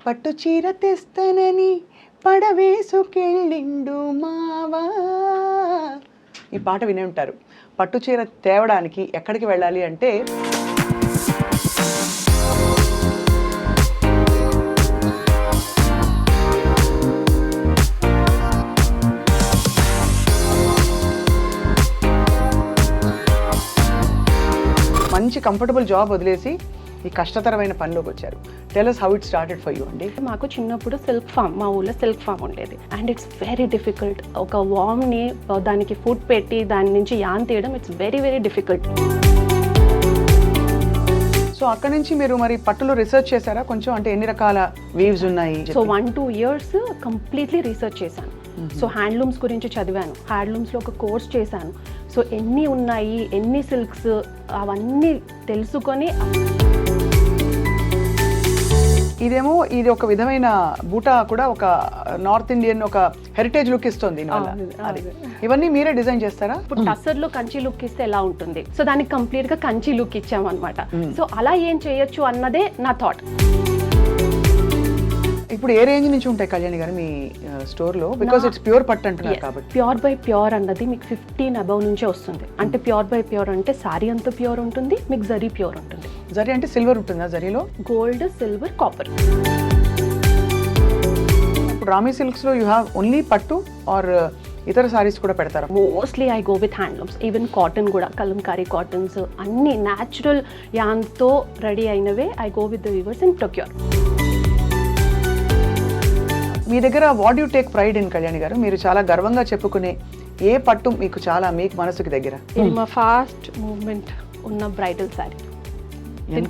పట్టు చీర తెస్తానని పడవేసుకెళ్ళిండు మావా. ఈ పాట వినే ఉంటారు. పట్టు చీర తేవడానికి ఎక్కడికి వెళ్ళాలి అంటే మంచి కంఫర్టబుల్ జాబ్ వదిలేసి ఈ కష్టతరమైన పనిలోకి వచ్చారు. Tell us how it started for you అండి. మాకు చిన్నప్పుడు సిల్క్ ఫామ్, మా ఊళ్ళో సిల్క్ ఫామ్ ఉండేది. And it's very difficult. ఒక వామ్ని దానికి ఫుడ్ పెట్టి దాని నుంచి యాన్ తీయడం it's very very difficult. So అక్కడ నుంచి మీరు మరి పట్టులో రీసెర్చ్ చేశారా కొంచెం? అంటే ఎన్ని రకాల వీవ్స్ ఉన్నాయి? సో 1-2 years కంప్లీట్లీ రీసెర్చ్ చేశాను. సో హ్యాండ్లూమ్స్ గురించి చదివాను, హ్యాండ్లూమ్స్లో ఒక కోర్స్ చేశాను. సో ఎన్ని ఉన్నాయి, ఎన్ని సిల్క్స్, అవన్నీ తెలుసుకొని ఇదేమో ఇది ఒక విధమైన బూటా కూడా ఒక నార్త్ ఇండియన్ ఒక హెరిటేజ్ లుక్ ఇస్తుంది. ఇవన్నీ మీరే డిజైన్ చేస్తారా? ఇప్పుడు టస్సర్లో కంచి లుక్ ఇస్తే ఎలా ఉంటుంది, సో దానికి కంప్లీట్ గా కంచి లుక్ ఇచ్చామన్నమాట. సో అలా ఏం చేయొచ్చు అన్నదే నా థాట్. ఇప్పుడు ఏ రేంజ్ నుంచి ఉంటాయి కళ్యాణి గారు మీ స్టోర్ లో? బికాజ్ ఇట్స్ ప్యూర్ పట్టు అంటున్నారు కాబట్టి. ప్యూర్ బై ప్యూర్ అన్నది మీకు 15 above నుంచే వస్తుంది. అంటే ప్యూర్ బై ప్యూర్ అంటే సారీ అంతా ప్యూర్ ఉంటుంది, మీకు జరీ ప్యూర్ ఉంటుంది. జరీ అంటే సిల్వర్ ఉంటుందా? జరీలో గోల్డ్, సిల్వర్, కాపర్. ఇప్పుడు రామీ సిల్క్స్ లో యూ హ్యావ్ ఓన్లీ పట్టు ఆర్ ఇతర సారీస్ కూడా పెడతారా? Mostly I go with handlooms. Even cotton కూడా, కలంకారీ కాటన్స్ అన్ని న్యాచురల్ యాన్తో రెడీ అయినవే I go with the weavers and procure. మీ దగ్గర what you take pride in Kalyani garu? మీరు చాలా గర్వంగా చెప్పుకునే ఏ పట్టు మీకు చాలా మీకు మనసుకి దగ్గర? ఇది మా ఫాస్ట్ మూవ్మెంట్ ఉన్న బ్రైడల్ సారీ.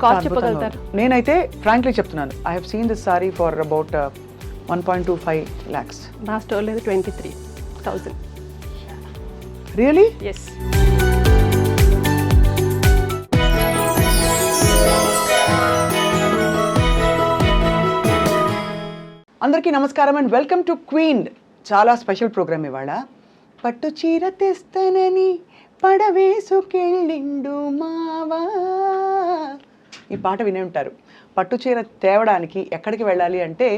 కాస్ట్ చెప్పగలుగుతారు? నేనైతే ఫ్రాంక్లీ చెప్తున్నాను, I have seen this sari for about 1.25 lakhs. నా స్టోర్లో 23,000. రియలీ? ఎస్. అందరికీ నమస్కారం అండ్ వెల్కమ్ టు క్వీన్. చాలా స్పెషల్ ప్రోగ్రామ్ ఇవాళ. పట్టు చీర తెస్తానని పడవేసుకెళ్ళిండు మావా. ఈ పాట వినే ఉంటారు. పట్టు చీర తేవడానికి ఎక్కడికి వెళ్ళాలి అంటే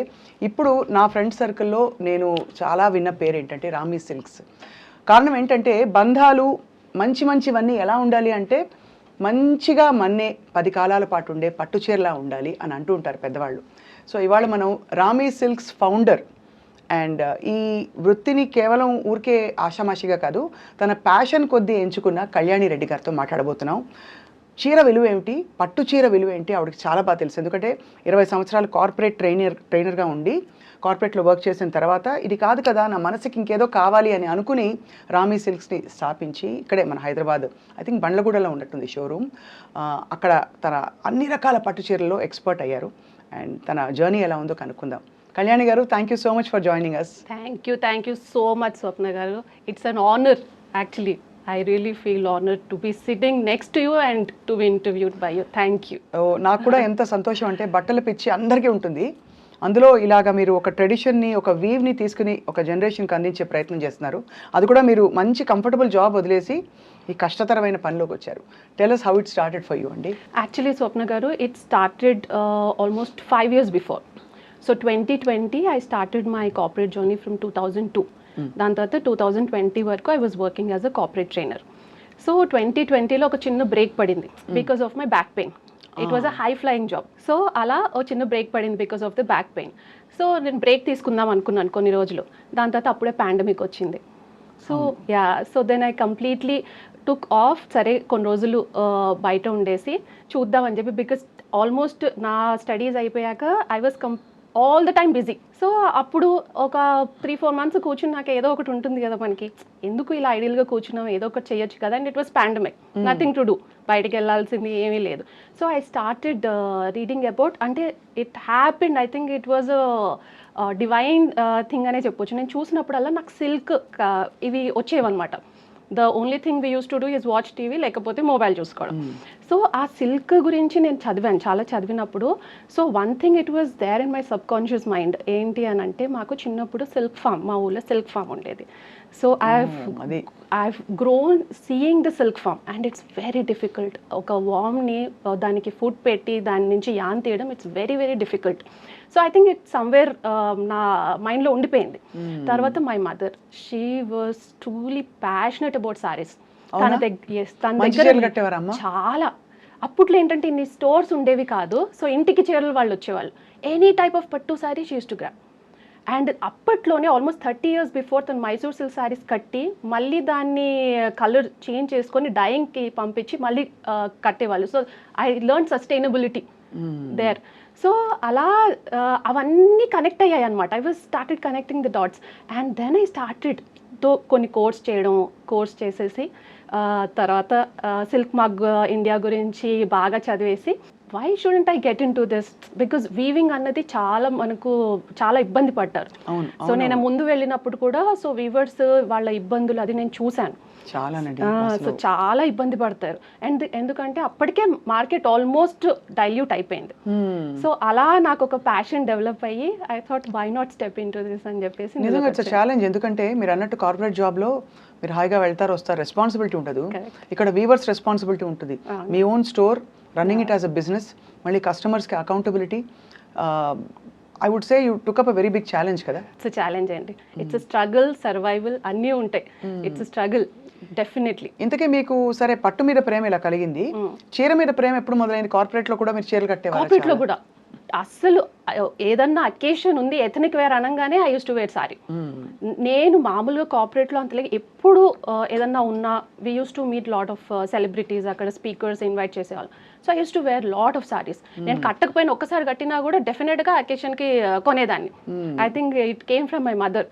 ఇప్పుడు నా ఫ్రెండ్ సర్కిల్లో నేను చాలా విన్న పేరు ఏంటంటే రామీ సిల్క్స్. కారణం ఏంటంటే బంధాలు మంచి మంచివన్నీ ఎలా ఉండాలి అంటే మంచిగా మన్నే 10 కాలాల పాటు ఉండే పట్టు చీరలా ఉండాలి అని అంటూ ఉంటారు పెద్దవాళ్ళు. సో ఇవాళ మనం రామీ సిల్క్స్ ఫౌండర్ అండ్ ఈ వృత్తిని కేవలం ఊరికే ఆషామాషిగా కాదు, తన ప్యాషన్ కొద్దీ ఎంచుకున్న కళ్యాణి రెడ్డి గారితో మాట్లాడబోతున్నాం. చీర విలువ ఏమిటి, పట్టు చీర విలువ ఏంటి ఆవిడకి చాలా బాగా తెలుసు. ఎందుకంటే 20 సంవత్సరాలు కార్పొరేట్ ట్రైనర్గా ఉండి కార్పొరేట్లో వర్క్ చేసిన తర్వాత ఇది కాదు కదా నా మనసుకి ఇంకేదో కావాలి అని అనుకుని రామీ సిల్క్స్ని స్థాపించి ఇక్కడే మన హైదరాబాద్ ఐ థింక్ బండ్లగూడలో ఉన్నట్టుంది షోరూమ్. అక్కడ తన అన్ని రకాల పట్టు చీరల్లో ఎక్స్పర్ట్ అయ్యారు. అండ్ తన జర్నీ ఎలా ఉందో కనుక్కుందాం. Kalyani garu, thank you so much for joining us. Thank you so much Swapna garu. It's an honour actually. I really feel honored to be sitting next to you and to be interviewed by you. Thank you. నాకు కూడా ఎంత సంతోషం అంటే బట్టల పిచ్చి అందరికీ ఉంటుంది. అందులో ఇలాగ మీరు ఒక ట్రెడిషన్ని, ఒక వీవ్ని తీసుకుని ఒక జనరేషన్కి అందించే ప్రయత్నం చేస్తున్నారు. అది కూడా మీరు మంచి కంఫర్టబుల్ జాబ్ వదిలేసి ఈ కష్టతరమైన పనిలోకి వచ్చారు. Tell us how it started for you అండి. Actually Swapna garu, it started almost 5 years before. So 2020 I started my corporate journey from 2002. దాని తర్వాత 2020 వరకు I was working as a corporate trainer. So 2020లో ఒక చిన్న బ్రేక్ పడింది because of my back pain. It was a high flying job. So అలా ఒక చిన్న బ్రేక్ పడింది because of the back pain. So నేను బ్రేక్ తీసుకుందాం అనుకున్నాను కొన్ని రోజులు. దాని తర్వాత అప్పుడే పాండమిక్ వచ్చింది. So so then I completely took off. సరే కొన్ని రోజులు బయట ఉండేసి చూద్దామని చెప్పి, బికాస్ ఆల్మోస్ట్ నా స్టడీస్ అయిపోయాక I was all the time busy. So అప్పుడు ఒక 3-4 months కూర్చుని నాకు ఏదో ఒకటి ఉంటుంది కదా మనకి, ఎందుకు ఇలా ఐడియల్గా కూర్చున్నాం, ఏదో ఒకటి చేయొచ్చు కదా. And it was pandemic, nothing to do, బయటకు వెళ్ళాల్సింది ఏమీ లేదు. So I started reading about, అంటే it happened, I think it was divine thing అనే చెప్పొచ్చు. నేను చూసినప్పుడల్లా నాకు సిల్క్ ఇవి వచ్చేవన్నమాట. The only thing we use to do is watch TV, లేకపోతే మొబైల్ చూసుకోవడం. సో ఆ సిల్క్ గురించి నేను చదివాను, చాలా చదివినప్పుడు. So one thing it was there in my subconscious mind. ఏంటి అని అంటే మాకు చిన్నప్పుడు సిల్క్ ఫామ్, మా ఊళ్ళో సిల్క్ ఫామ్ ఉండేది. సో అది I've grown seeing the silk farm and it's very difficult. ఒక వామ్ని దానికి ఫుడ్ పెట్టి దాని నుంచి యాన్ తీయడం it's very very difficult. So I think it's somewhere నా మైండ్లో ఉండిపోయింది. తర్వాత my mother she was truly passionate about saris. తన దగ్గర చాలా, అప్పట్లో ఏంటంటే ఇన్ని స్టోర్స్ ఉండేవి కాదు. సో ఇంటికి చీరలు వాళ్ళు వచ్చేవాళ్ళు. ఎనీ టైప్ ఆఫ్ పట్టు sorry she used to grab. And అప్పట్లోనే ఆల్మోస్ట్ 30 years బిఫోర్ తను మైసూర్ సిల్క్ సారీస్ కట్టి మళ్ళీ దాన్ని కలర్ చేంజ్ చేసుకొని డైయింగ్కి పంపించి మళ్ళీ కట్టేవాళ్ళు. So I learn sustainability there. So అలా అవన్నీ కనెక్ట్ అయ్యాయి అనమాట. I was started connecting the dots and then I started కొన్ని కోర్స్ చేసేసి తర్వాత సిల్క్ మగ్ ఇండియా గురించి బాగా చదివేసి why shouldn't I get into this, because weaving అన్నది మనకు చాలా ఇబ్బంది పడ్డారు. సో నేను ముందు వెళ్ళినప్పుడు కూడా సో వీవర్స్ వాళ్ళ ఇబ్బందులు అది నేను చూశాను. సో చాలా ఇబ్బంది పడతారు. అండ్ ఎందుకంటే అప్పటికే మార్కెట్ ఆల్మోస్ట్ డైల్యూట్ అయిపోయింది. సో అలా నాకు ఒక ప్యాషన్ డెవలప్ అయ్యి I thought why not step into this అని చెప్పేసి. నిజంగా ఇట్స్ ఛాలెంజ్. ఎందుకంటే మీరు అన్నట్టు కార్పొరేట్ జాబ్లో మీరు హాయిగా వెళ్తారు వస్తారు, రెస్పాన్సిబిలిటీ ఉంటుంది. ఇక్కడ వీవర్స్ రెస్పాన్సిబిలిటీ ఉంటుంది. మీ own store, running it as a business, మళ్ళీ కస్టమర్స్కి accountability. I would say you took up a very big challenge కదా. ఇట్స్ ఛాలెంజ్ అండి. ఇట్స్ స్ట్రగుల్, సర్వైవల్ అన్నీ ఉంటాయి. It's struggle definitely. ఇంతకీ మీకు సరే పట్టు మీద ప్రేమ ఇలా కలిగింది, చీర మీద ప్రేమ ఎప్పుడు మొదలైంది? కార్పొరేట్లో కూడా మీరు చీరలు కట్టేవారు? కార్పొరేట్లో కూడా అస్సలు ఏదన్నా అకేషన్ ఉంది ఎథనిక్ వేర్ అనగానే I use to wear sari. నేను మామూలుగా కార్పొరేట్లో అంతలే ఎప్పుడు ఏదన్నా ఉన్నా we use to meet lot of celebrities, అక్కడ స్పీకర్స్ ఇన్వైట్ చేసేవాళ్ళు. So I use to wear lot of saris. నేను కట్టకపోయినా ఒక్కసారి కట్టినా కూడా డెఫినెట్గా అకేషన్కి కొనేదాన్ని. I think it came from my mother.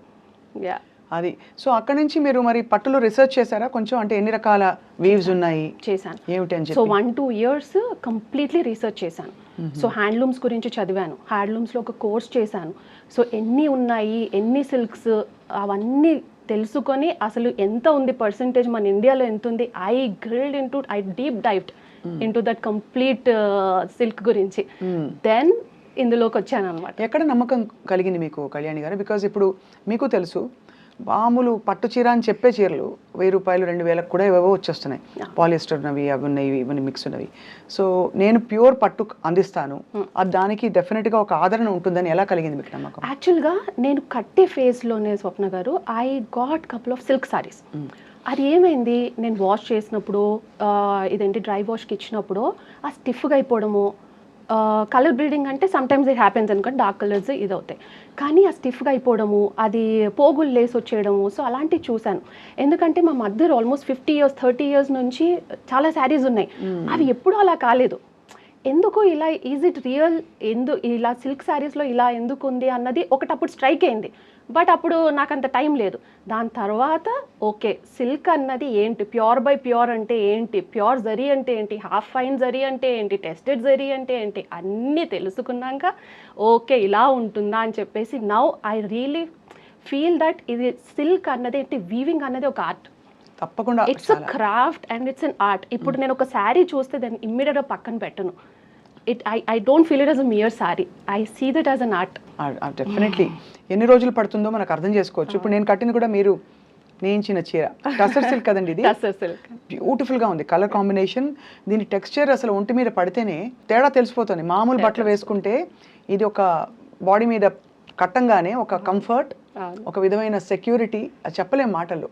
Yeah అది. సో అక్కడ నుంచి మీరు మరి పట్టులో రీసెర్చ్ చేశారా కొంచెం? అంటే ఎన్ని రకాల వీవ్స్ ఉన్నాయి? చేశాను. ఏమిటి అని చెప్పి. సో 1-2 years కంప్లీట్లీ రీసెర్చ్ చేశాను. సో హ్యాండ్లూమ్స్ గురించి చదివాను, హ్యాండ్లూమ్స్లో ఒక కోర్స్ చేశాను. సో ఎన్ని ఉన్నాయి, ఎన్ని సిల్క్స్, అవన్నీ తెలుసుకొని అసలు ఎంత ఉంది పర్సంటేజ్ మన ఇండియాలో ఎంత ఉంది, I deep dived into that complete silk గురించి. దెన్ ఇందులోకి వచ్చాను అనమాట. ఎక్కడ నమ్మకం కలిగింది మీకు కళ్యాణి గారు? బికాజ్ ఇప్పుడు మీకు తెలుసు మామూలు పట్టు చీర అని చెప్పే చీరలు 1000 రూపాయలు 2000 కూడా ఏవేవో వచ్చేస్తున్నాయి. పాలిస్టర్ ఉన్నవి, అవి ఉన్నాయి, ఇవన్నీ మిక్స్ ఉన్నవి. సో నేను ప్యూర్ పట్టు అందిస్తాను, అది దానికి డెఫినెట్గా ఒక ఆదరణ ఉంటుందని ఎలా కలిగింది మీకు నమ్మకం? యాక్చువల్గా నేను కట్టే ఫేజ్లోనే స్వప్న గారు I got couple of silk saris. అది ఏమైంది, నేను వాష్ చేసినప్పుడు ఇదేంటి డ్రై వాష్కి ఇచ్చినప్పుడు ఆ స్టిఫ్గా అయిపోవడము, కలర్ బ్రీడింగ్ అంటే సమ్టైమ్స్ ఇట్ హ్యాపెన్స్ అనుకోండి, డార్క్ కలర్స్ ఇది అవుతాయి. కానీ ఆ స్టిఫ్గా అయిపోవడము, అది పోగులు లేసి వచ్చేయడము, సో అలాంటివి చూశాను. ఎందుకంటే మా మదర్ ఆల్మోస్ట్ 50 years 30 years నుంచి చాలా శారీస్ ఉన్నాయి, అవి ఎప్పుడూ అలా కాలేదు. ఎందుకు ఇలా, ఈజ్ ఇట్ రియల్, ఇలా సిల్క్ శారీస్లో ఇలా ఎందుకు ఉంది అన్నది ఒకటప్పుడు స్ట్రైక్ అయింది. బట్ అప్పుడు నాకు అంత టైం లేదు. దాని తర్వాత ఓకే సిల్క్ అన్నది ఏంటి, ప్యూర్ బై ప్యూర్ అంటే ఏంటి, ప్యూర్ జరీ అంటే ఏంటి, హాఫ్ ఫైన్ జరీ అంటే ఏంటి, టెస్టెడ్ జరీ అంటే ఏంటి, అన్నీ తెలుసుకున్నాక ఓకే ఇలా ఉంటుందా అని చెప్పేసి now I really feel that ఇది సిల్క్ అన్నది ఏంటి, వీవింగ్ అన్నది ఒక ఆర్ట్. తప్పకుండా it's a craft and it's an art. ఇప్పుడు నేను ఒక శారీ చూస్తే దాన్ని ఇమ్మీడియట్గా పక్కన పెట్టను. I don't feel it as a mere saree. I see that as an art. Definitely. ఎన్ని రోజులు పడుతుందో మనకు అర్థం చేసుకోవచ్చు. ఇప్పుడు నేను కట్టింది కూడా మీరు నేయించిన చీర టసర్ సిల్క్ కదండి ఇది. టసర్ సిల్క్ బ్యూటిఫుల్గా ఉంది కలర్ కాంబినేషన్. దీని టెక్స్చర్ అసలు ఒంటి మీద పడితేనే తేడా తెలిసిపోతుంది. మామూలు బట్టలు వేసుకుంటే ఇది ఒక బాడీ మీద కట్టంగానే ఒక కంఫర్ట్, ఒక విధమైన సెక్యూరిటీ, అది చెప్పలేం మాటల్లో.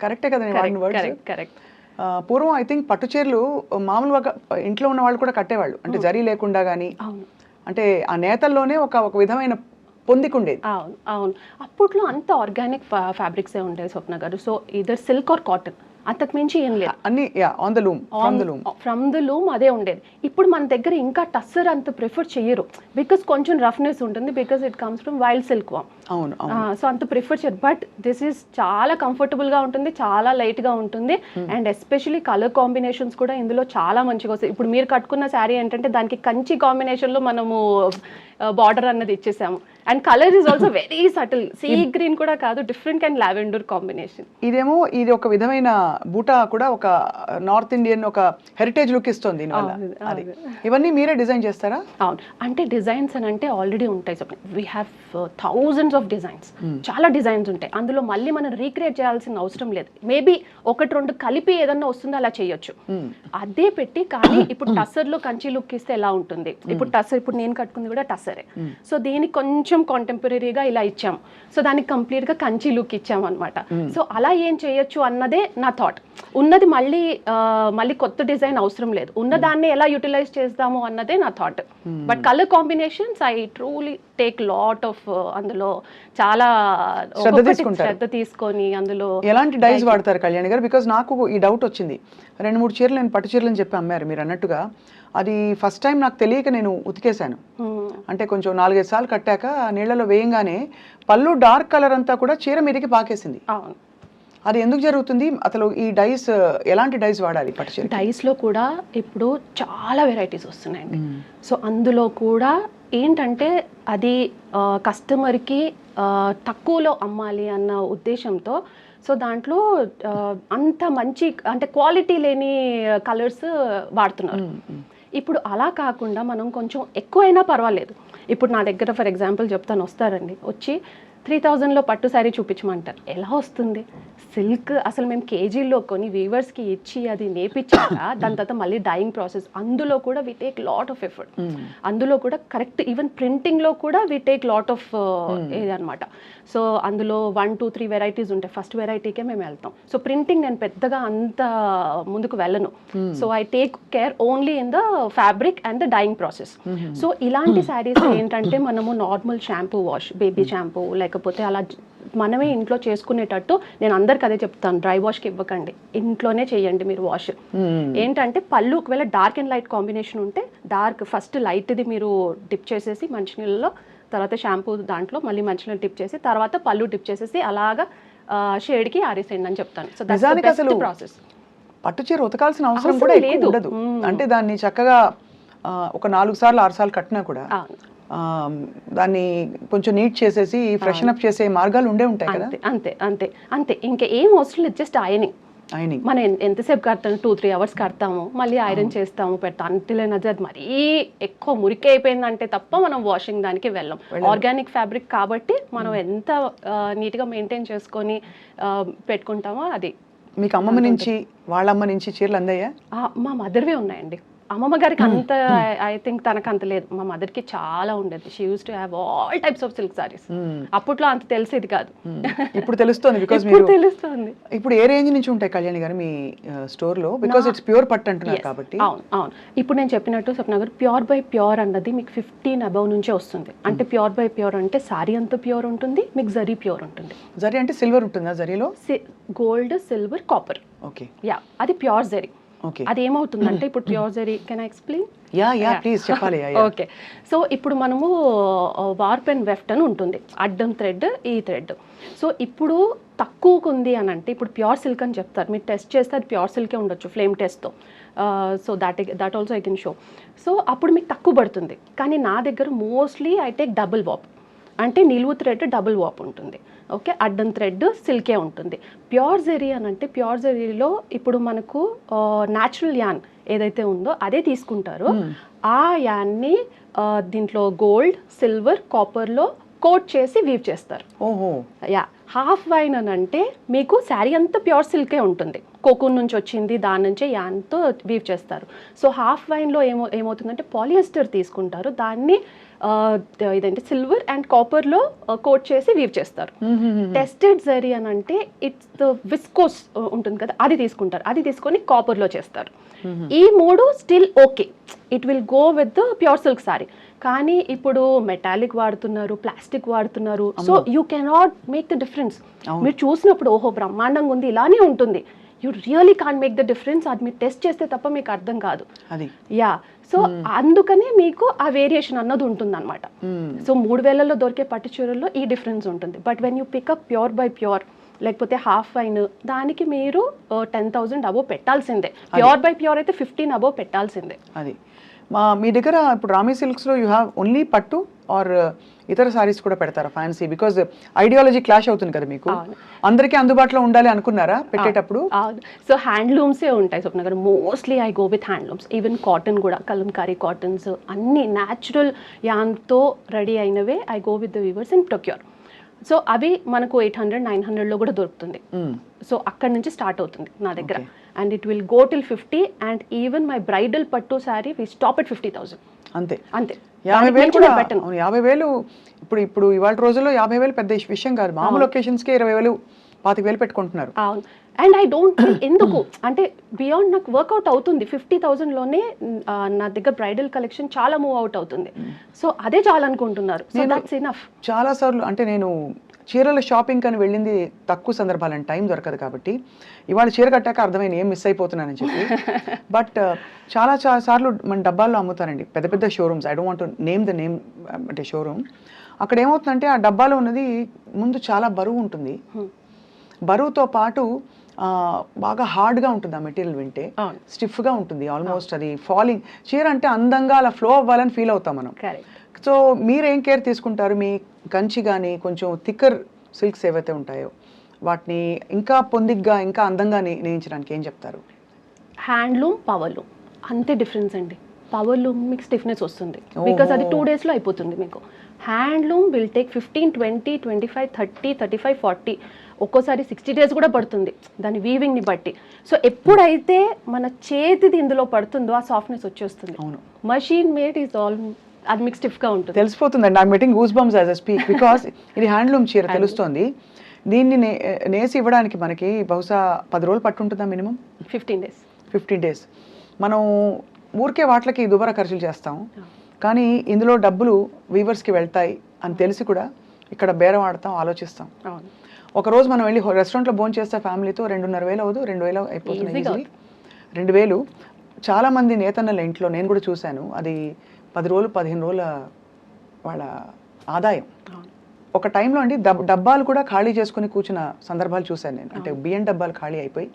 కరెక్టే కదండి వాడిన వర్డ్స్. కరెక్ట్. పూర్వం ఐ థింక్ పట్టు చీరలు మామూలుగా ఇంట్లో ఉన్న వాళ్ళు కూడా కట్టేవాళ్ళు, అంటే జరీ లేకుండా కానీ, అంటే ఆ నేతల్లోనే ఒక విధమైన పొందికుండేది. అవును. అప్పట్లో అంత ఆర్గానిక్ ఫ్యాబ్రిక్సే ఉండేది స్వప్న గారు. So either silk or cotton, అంతకు మించి ఏం లేదు. అన్ని on the loom, from the loom అదే ఉండేది. ఇప్పుడు మన దగ్గర ఇంకా టస్సర్ అంత ప్రిఫర్ చేయరు, బికాస్ కొంచెం రఫ్నెస్ ఉంటుంది, because it comes from wild silk worm. అవును. సో అంత ప్రిఫర్ చేయరు. బట్ దిస్ ఈస్ చాలా కంఫర్టబుల్గా ఉంటుంది, చాలా లైట్గా ఉంటుంది. అండ్ ఎస్పెషలీ కలర్ కాంబినేషన్స్ కూడా ఇందులో చాలా మంచిగా వస్తాయి. ఇప్పుడు మీరు కట్టుకున్న శారీ ఏంటంటే దానికి కంచి కాంబినేషన్లో మనము బార్డర్ అన్నది ఇచ్చేసాము. And colour is also very subtle, sea green కూడా కాదు, డిఫరెంట్ అండ్ లావెండర్ కాంబినేషన్. ఇదేమో ఇది ఒక విధమైన బూటా కూడా ఒక నార్త్ ఇండియన్ ఒక హెరిటేజ్ లుక్ ఇస్తుంది దీనివల్ల. అది ఇవన్నీ మీరే డిజైన్ చేస్తారా? అవును, అంటే డిజైన్స్ అని అంటే ఆల్రెడీ ఉంటాయి sir. We have thousands of designs, చాలా డిజైన్స్ ఉంటాయి. అందులో మళ్ళీ మనం రీక్రియేట్ చేయాల్సిన అవసరం లేదు. మేబీ ఒకటి రెండు కలిపి ఏదన్నా వస్తుందో అలా చేయొచ్చు. అదే పెట్టి కానీ ఇప్పుడు టస్సర్లో కంచి లుక్ ఇస్తే ఎలా ఉంటుంది? ఇప్పుడు టస్సర్, ఇప్పుడు నేను కట్టుకుంది కూడా టస్సరే. సో దీనికి కొంచెం కాంటెంపరీగా ఇలా ఇచ్చాము. సో దానికి కంప్లీట్ గా కంచి లుక్ ఇచ్చాము అనమాట. సో అలా ఏం చేయొచ్చు అన్నదే నా థాట్. ఉన్నది మళ్ళీ కొత్త డిజైన్ అవసరం లేదు, ఉన్నదాన్ని ఎలా యూటిలైజ్ చేద్దాము అన్నదే నా thought. But colour combinations I truly take lot of, అందులో చాలా శ్రద్ధ తీసుకొని అందులో. ఎలాంటి డైస్ వాడతారు కళ్యాణి గారు? బికాజ్ నాకు ఈ డౌట్ వచ్చింది. 2-3 చీరలు నేను పట్టు చీరలు అని చెప్పి అమ్మారు మీరు అన్నట్టుగా. అది ఫస్ట్ టైం నాకు తెలియక నేను ఉతికేశాను. అంటే కొంచెం 4-5 సార్లు కట్టాక నీళ్ళలో వేయంగానే పళ్ళు డార్క్ కలర్ అంతా కూడా చీర మీదకి పాకేసింది. అది ఎందుకు జరుగుతుంది? అసలు ఈ డైస్ ఎలాంటి డైస్ వాడాలి పట్టు చీర? డైస్లో కూడా ఇప్పుడు చాలా వెరైటీస్ వస్తున్నాయండి. సో అందులో కూడా ఏంటంటే అది కస్టమర్కి తక్కువలో అమ్మాలి అన్న ఉద్దేశంతో సో దాంట్లో అంత మంచి అంటే క్వాలిటీ లేని కలర్స్ వాడుతున్నారు. ఇప్పుడు అలా కాకుండా మనం కొంచెం ఎక్కువైనా పర్వాలేదు. ఇప్పుడు నా దగ్గర ఫర్ ఎగ్జాంపుల్ చెప్తాను, వస్తారండి, వచ్చి 3000లో పట్టు శారీ చూపించమంటారు. ఎలా వస్తుంది? సిల్క్ అసలు మేము కేజీల్లో కొని వీవర్స్కి ఇచ్చి అది నేర్పించాక దాని తర్వాత మళ్ళీ డైయింగ్ ప్రాసెస్, అందులో కూడా we take lot of effort. అందులో కూడా కరెక్ట్ ఈవెన్ ప్రింటింగ్లో కూడా వి టేక్ లాట్ ఆఫ్ ఇది అనమాట. సో అందులో 1-2-3 వెరైటీస్ ఉంటాయి. ఫస్ట్ వెరైటీకే మేము వెళ్తాం. సో ప్రింటింగ్ నేను పెద్దగా అంత ముందుకు వెళ్ళను. So I take care only in the fabric and the dyeing process. So ఇలాంటి శారీస్ ఏంటంటే మనము normal shampoo wash, baby shampoo లేకపోతే అలా మనమే ఇంట్లో చేసుకునేటట్టు నేను అందరికి అదే చెప్తాను, డ్రై వాష్కి ఇవ్వకండి, ఇంట్లోనే చేయండి మీరు వాష్. ఏంటంటే పళ్ళు ఒకవేళ డార్క్ అండ్ లైట్ కాంబినేషన్ ఉంటే డార్క్ ఫస్ట్ లైట్ది మీరు డిప్ చేసేసి మంచినీళ్ళలో, తర్వాత షాంపూ దాంట్లో మళ్ళీ మంచినీళ్ళు డిప్ చేసి తర్వాత పళ్ళు డిప్ చేసేసి అలాగా షేడ్కి ఆరేసేయండి అని చెప్తాను. So that's the process. పట్టు చీర ఉతకాల్సిన అవసరం కూడా ఎక్కువ ఉండదు. అంటే దాన్ని చక్కగా ఒక 4 సార్లు 6 సార్లు కట్టినా కూడా దాన్ని కొంచెం నీట్ చేసేసి ఫ్రెషన్ అప్ చేసే మార్గాలు ఉండే ఉంటాయి కదా. అంతే అంతే అంతే, ఇంకా ఏం అవసరం లేదు, జస్ట్ ఐరనింగ్. మనం ఎంతసేపు కడతాము? 2-3 అవర్స్ కడతాము, మళ్ళీ ఐరన్ చేస్తాము, పెడతాం. అంతేలేనది అది మరీ ఎక్కువ మురికి అయిపోయిందంటే తప్ప మనం వాషింగ్ దానికి వెళ్ళాం. ఆర్గానిక్ ఫ్యాబ్రిక్ కాబట్టి మనం ఎంత నీట్గా మెయింటైన్ చేసుకొని పెట్టుకుంటామో అది. మీకు అమ్మమ్మ నుంచి వాళ్ళమ్మ నుంచి చీరలు అందాయా? మా మదర్వే ఉన్నాయండి. అమ్మమ్మ గారికి అంత ఐ థింక్ తనకు అంత లేదు. మా మదర్కి చాలా ఉండేది. She use to have all types of silk saris. అప్పట్లో అంత తెలిసేది కాదు, ఇప్పుడు తెలుస్తుంది. బికాజ్ మీరు తెలుస్తుంది. ఇప్పుడు ఏ రేంజ్ నుంచి ఉంటాయి కళ్యాణి గారు మీ స్టోర్ లో? బికాజ్ ఇట్స్ ప్యూర్ పట్టు అంటున్నారు కాబట్టి. అవును. ఇప్పుడు నేను చెప్పినట్టు స్వప్న గారు, ప్యూర్ బై ప్యూర్ అన్నది మీకు 15 అబౌవ్ నుంచే వస్తుంది. అంటే ప్యూర్ బై ప్యూర్ అంటే సారీ అంతా ప్యూర్ ఉంటుంది, మీకు జరీ ప్యూర్ ఉంటుంది. జరీ అంటే సిల్వర్ ఉంటుందా? జరీలో gold, silver, copper. Okay, yeah, అది ప్యూర్ జరీ. అది ఏమవుతుందంటే ఇప్పుడు pure zari, can I explain? Please చెప్పాలి. ఓకే, సో ఇప్పుడు మనము వార్ప్ అండ్ వెఫ్ట్ అని ఉంటుంది, అడ్డం థ్రెడ్, ఈ థ్రెడ్. సో ఇప్పుడు తక్కువకు ఉంది అని అంటే ఇప్పుడు ప్యూర్ సిల్క్ అని చెప్తారు, మీరు టెస్ట్ చేస్తే అది ప్యూర్ సిల్కే ఉండొచ్చు ఫ్లేమ్ టెస్ట్తో. So that also I can show. So అప్పుడు మీకు తక్కువ పడుతుంది. కానీ నా దగ్గర mostly I take double warp, అంటే నిలువు థ్రెడ్ డబుల్ వాప్ ఉంటుంది. ఓకే, అడ్డం థ్రెడ్ సిల్కే ఉంటుంది. ప్యూర్ జరీ అని అంటే ప్యూర్ జరీలో ఇప్పుడు మనకు న్యాచురల్ యాన్ ఏదైతే ఉందో అదే తీసుకుంటారు. ఆ యాన్ని దీంట్లో గోల్డ్, సిల్వర్, కాపర్లో కోట్ చేసి వీవ్ చేస్తారు. ఓహో, యా. హాఫ్ వైన్ అని అంటే మీకు శారీ అంతా ప్యూర్ సిల్కే ఉంటుంది, కోకూన్ నుంచి వచ్చింది, దాని నుంచే యాన్తో వీవ్ చేస్తారు. సో హాఫ్ వైన్లో ఏమవుతుందంటే పాలియస్టర్ తీసుకుంటారు, దాన్ని ఇదంటే సిల్వర్ అండ్ కాపర్లో కోట్ చేసి వీవ్ చేస్తారు. టెస్టెడ్ జరీ అని అంటే ఇట్స్ ద విస్కోస్ ఉంటుంది కదా, అది తీసుకుంటారు, అది తీసుకొని కాపర్లో చేస్తారు. ఈ 3 still okay, it will go with the pure silk sorry. కానీ ఇప్పుడు మెటాలిక్ వాడుతున్నారు, ప్లాస్టిక్ వాడుతున్నారు. So you cannot make the difference. మీరు చూసినప్పుడు ఓహో బ్రహ్మాండంగా ఉంది ఇలానే ఉంటుంది, you really can't make the difference. అది మీరు టెస్ట్ చేస్తే తప్ప మీకు అర్థం కాదు. యా, సో అందుకనే మీకు ఆ వేరియేషన్ అన్నది ఉంటుంది అనమాట. సో 3000లో దొరికే పట్టు చీరల్లో ఈ డిఫరెన్స్ ఉంటుంది. But when you pick up pure by pure లేకపోతే హాఫ్ వైన్, దానికి మీరు 10,000 అబోవ్ పెట్టాల్సిందే. ప్యూర్ బై ప్యూర్ అయితే 15 అబోవ్ పెట్టాల్సిందే. అది మీ దగ్గర ఇప్పుడు రామీ సిల్క్స్లో యూ హ్యావ్ ఓన్లీ పట్టు ఆర్ ఇతర సారీస్ కూడా పెడతారా ఫ్యాన్సీ? బికాజ్ ఐడియాలజీ క్లాష్ అవుతుంది కదా మీకు. అందరికీ అందుబాటులో ఉండాలి అనుకున్నారా పెట్టేటప్పుడు? సో హ్యాండ్లూమ్సే ఉంటాయి Swapna garu. Mostly I go with handlooms. Even cotton కూడా, కలంకారీ కాటన్స్ అన్ని న్యాచురల్ యాన్తో రెడీ అయినవే I go with the weavers and procure. So అవి మనకు 800-900లో కూడా దొరుకుతుంది. సో అక్కడ నుంచి స్టార్ట్ అవుతుంది నా దగ్గర. And it will go till 50. And even my bridal పట్టు శారీ వి స్టాప్ ఎట్ 50,000. అంతే 50,000 కూడా. 50,000 ఇప్పుడు ఇవాళ రోజుల్లో 50,000 పెద్ద విషయం కాదు. మామూలు ఒకేషన్స్కి 20,000 25,000 పెట్టుకుంటున్నారు. అవును. అండ్ ఐ డోంట్ ఫీల్ ఎందుకు అంటే బియాండ్ నాకు వర్కౌట్ అవుతుంది. 50,000లోనే నా దగ్గర బ్రైడల్ కలెక్షన్ చాలా మూవ్ అవుట్ అవుతుంది. సో అదే చాలనుకుంటున్నారు. So that's enough. చాలా సార్లు అంటే నేను చీరల షాపింగ్ అని వెళ్ళింది తక్కువ సందర్భాలని, టైం దొరకదు కాబట్టి. ఇవాళ చీర కట్టాక అర్థమైంది ఏం మిస్ అయిపోతున్నానని చెప్పి. బట్ చాలా సార్లు మన డబ్బాల్లో అమ్ముతారండి పెద్ద పెద్ద showrooms. I don't want to name the name అంటే షోరూమ్. అక్కడ ఏమవుతుందంటే ఆ డబ్బాలో ఉన్నది ముందు చాలా బరువు ఉంటుంది. బరువుతో పాటు బాగా హార్డ్గా ఉంటుంది. ఆ మెటీరియల్ వింటే స్టిఫ్గా ఉంటుంది. ఆల్మోస్ట్ అది ఫాలింగ్. చీర అంటే అందంగా అలా ఫ్లో అవ్వాలని ఫీల్ అవుతాం మనం. సో మీరేం కేర్ తీసుకుంటారు? మీ కంచి కానీ కొంచెం థిక్కర్ సిల్క్స్ ఏవైతే ఉంటాయో వాటిని ఇంకా పొందిగ్గా ఇంకా అందంగా నేయించడానికి ఏం చెప్తారు? హ్యాండ్లూమ్, పవర్లూమ్ అంతే డిఫరెన్స్ అండి. పవర్లూమ్ మీకు స్టిఫ్నెస్ వస్తుంది బికాస్ అది 2 daysలో అయిపోతుంది మీకు. హ్యాండ్లూమ్ విల్ టేక్ 15, 20, 25, 30, 35, 40, ఒక్కోసారి 60 days కూడా పడుతుంది దాని వీవింగ్ని బట్టి. సో ఎప్పుడైతే మన చేతిది ఇందులో పడుతుందో ఆ సాఫ్ట్నెస్ వచ్చేస్తుంది. అవును. మషీన్ మేడ్ ఈజ్ ఆల్ అది మీకు స్టిఫ్గా ఉంటుంది. తెలిసిపోతుందండి. I meeting goosebumps as a speak because ఇది హ్యాండ్లూమ్ చీర తెలుస్తోంది. దీన్ని నేసి ఇవ్వడానికి మనకి బహుశా 10 రోజులు పట్టుంటుందా మినిమం? 15 days. మనం ఊరికే వాటికి దుబారా ఖర్చులు చేస్తాం, కానీ ఇందులో డబ్బులు వీవర్స్కి వెళ్తాయి అని తెలిసి కూడా ఇక్కడ బేరం ఆడతాం, ఆలోచిస్తాం. ఒకరోజు మనం వెళ్ళి రెస్టారెంట్లో భోజనం చేస్తే ఫ్యామిలీతో 2,500 అవ్వదు, 2,000 అయిపోతుంది. 2,000. చాలామంది నేతన్నల ఇంట్లో నేను కూడా చూశాను. అది 10 రోజులు 15 రోజుల వాళ్ళ ఆదాయం. ఒక టైంలో అండి డబ్బాలు కూడా ఖాళీ చేసుకుని కూర్చున్న సందర్భాలు చూశాను నేను. అంటే బియ్యం డబ్బాలు ఖాళీ అయిపోయి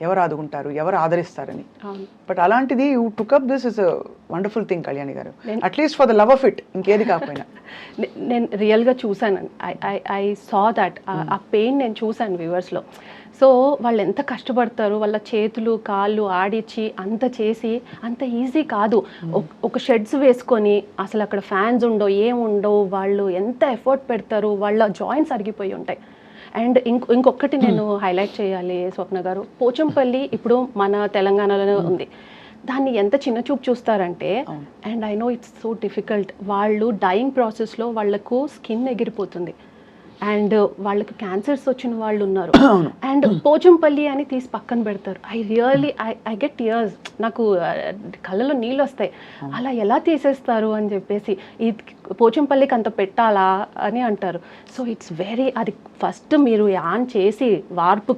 ఎవరు ఆదుకుంటారు, ఎవరు ఆదరిస్తారని. బట్ అలాంటిది you took up this is a wonderful thing Kalyani garu. At least for the love of it, ఇంకేది కాకపోయినా. నేను రియల్గా చూశాను. I saw that uh pain నేను చూశాను వ్యూవర్స్లో. సో వాళ్ళు ఎంత కష్టపడతారు, వాళ్ళ చేతులు కాళ్ళు ఆడిచ్చి అంత చేసి అంత ఈజీ కాదు. ఒక షెడ్స్ వేసుకొని అసలు అక్కడ ఫ్యాన్స్ ఉండవు, ఏముండవు, వాళ్ళు ఎంత ఎఫర్ట్ పెడతారు, వాళ్ళ జాయింట్స్ అరిగిపోయి ఉంటాయి. అండ్ ఇంకొకటి నేను హైలైట్ చేయాలి స్వప్న గారు, పోచంపల్లి ఇప్పుడు మన తెలంగాణలోనే ఉంది. దాన్ని ఎంత చిన్న చూపు చూస్తారంటే, and I know it's so difficult. వాళ్ళు డైయింగ్ ప్రాసెస్లో వాళ్ళకు స్కిన్ ఎగిరిపోతుంది అండ్ వాళ్ళకి క్యాన్సర్స్ వచ్చిన వాళ్ళు ఉన్నారు. అండ్ పోచంపల్లి అని తీసి పక్కన పెడతారు. ఐ గెట్ టియర్స్, నాకు కళ్ళలో నీళ్ళు వస్తాయి. అలా ఎలా తీసేస్తారు అని చెప్పేసి, ఈ పోచంపల్లికి అంత పెట్టాలా అని అంటారు. సో ఇట్స్ వెరీ, అది ఫస్ట్ మీరు యాన్ చేసి వార్పు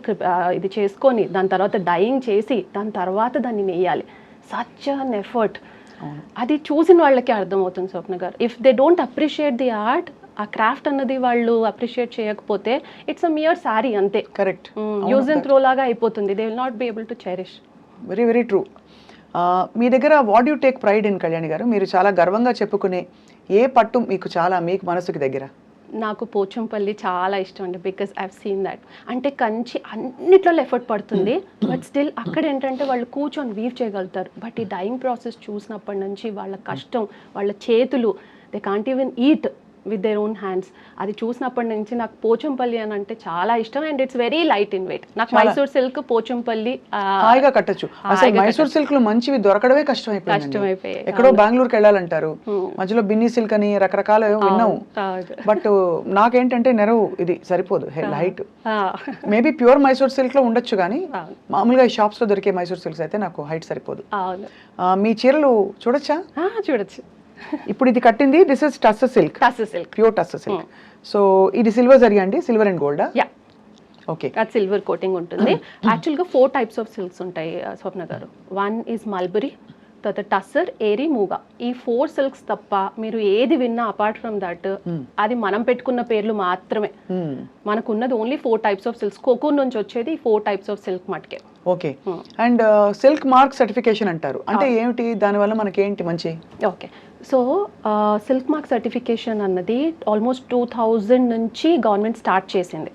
ఇది చేసుకొని దాని తర్వాత డైయింగ్ చేసి దాని తర్వాత దాన్ని నెయ్యాలి. Such an effort. అది చూసిన వాళ్ళకి అర్థమవుతుంది Swapna garu. If they don't appreciate the art, ఆ క్రాఫ్ట్ అన్నది వాళ్ళు అప్రిషియేట్ చేయకపోతే ఇట్స్ అ మియర్ సారీ అంతే. కరెక్ట్. యూజ్ అండ్ త్రో లాగా అయిపోతుంది. They will not be able to cherish. Very very true. మీ దగ్గర what you take pride in Kalyani garu? మీరు చాలా గర్వంగా చెప్పుకునే ఏ పట్టు మీకు మనసుకి దగ్గర? నాకు పోచంపల్లి చాలా ఇష్టం అండి. Because I have seen that. అంటే కంచి అన్నిట్లో ఎఫర్ట్ పడుతుంది, బట్ స్టిల్ అక్కడ ఏంటంటే వాళ్ళు కూర్చొని వీవ్ చేయగలుగుతారు. బట్ ఈ డైయింగ్ ప్రాసెస్ చూసినప్పటి నుంచి వాళ్ళ కష్టం, వాళ్ళ చేతులు, they can't even eat with their own hands. అది చూసినప్పటి నుంచి నాకు పోచంపల్లి అని అంటే చాలా ఇష్టం. And it's very light in weight. నాకు మైసూర్ సిల్క్, పోచంపల్లి హాయిగా కట్టచ్చు. అసలు మైసూర్ సిల్క్ లో మంచివి దొరకడమే కష్టమైపోయింది. ఎక్కడో బెంగళూరుకి వెళ్ళాలంటారు, మధ్యలో బిన్నీ సిల్క్ అని రకరకాల విన్నాము. బట్ నాకేంటంటే నెరవు ఇది సరిపోదు, height. Maybe pure Mysore silk లో ఉండొచ్చు, కానీ మామూలుగా షాప్స్ లో దొరికే మైసూర్ సిల్క్స్ అయితే నాకు హైట్ సరిపోదు. మీ చీరలు చూడొచ్చా? చూడొచ్చు. ఇప్పుడు ఇది కట్టింది, this is tussar silk, pure tussar silk. So ఇది సిల్వర్ జరీ అండి, సిల్వర్ అండ్ గోల్డ్. ఓకే, అది సిల్వర్ కోటింగ్ ఉంటుంది. యాక్చువల్గా 4 types ఆఫ్ సిల్క్స్ ఉంటాయి స్వప్న గారు. 1 is మల్బరీ, తర్వాత టస్సర్, ఏరీ, మూగా, ఈ 4 సిల్క్స్ తప్ప మీరు ఏది విన్నా అపార్ట్ ఫ్రమ్ దట్ అది మనం పెట్టుకున్న పేర్లు మాత్రమే. మనకున్నది only 4 types of silks. Cocoon నుంచి వచ్చేది 4 టైప్స్ ఆఫ్ సిల్క్ మటుకే. Okay. And silk mark certification అంటారు, అంటే ఏమిటి, దానివల్ల మనకి ఏంటి మంచి? Okay, so silk mark certification అన్నది ఆల్మోస్ట్ 2000 నుంచి గవర్నమెంట్ స్టార్ట్ చేసింది.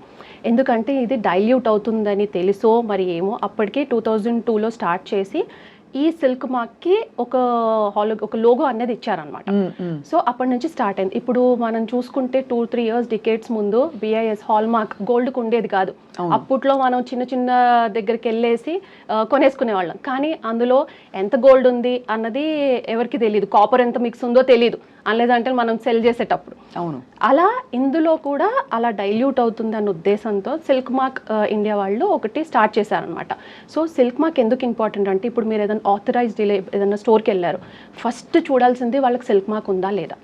ఎందుకంటే ఇది డైల్యూట్ అవుతుందని తెలుసో మరి ఏమో అప్పటికే 2002లో స్టార్ట్ చేసి ఈ సిల్క్ మార్క్కి ఒక లోగో అనేది ఇచ్చారనమాట. సో అప్పటి నుంచి స్టార్ట్ అయింది. ఇప్పుడు మనం చూసుకుంటే 2-3 ఇయర్స్ డికేట్స్ ముందు BIS హాల్ మార్క్ గోల్డ్కి ఉండేది కాదు. అప్పట్లో మనం చిన్న చిన్న దగ్గరికి వెళ్ళేసి కొనేసుకునే వాళ్ళం, కానీ అందులో ఎంత గోల్డ్ ఉంది అన్నది ఎవరికి తెలియదు, కాపర్ ఎంత మిక్స్ ఉందో తెలియదు అనలేదంటే మనం సెల్ చేసేటప్పుడు. అవును, అలా ఇందులో కూడా అలా డైల్యూట్ అవుతుంది అన్న ఉద్దేశంతో సిల్క్ మార్క్ ఇండియా వాళ్ళు ఒకటి స్టార్ట్ చేశారనమాట. సో సిల్క్ మార్క్ ఎందుకు ఇంపార్టెంట్ అంటే ఇప్పుడు మీరు ఏదైనా ఆథరైజ్డ్ ఏదైనా స్టోర్కి వెళ్ళారు, ఫస్ట్ చూడాల్సింది వాళ్ళకి సిల్క్ మార్క్ ఉందా లేదా.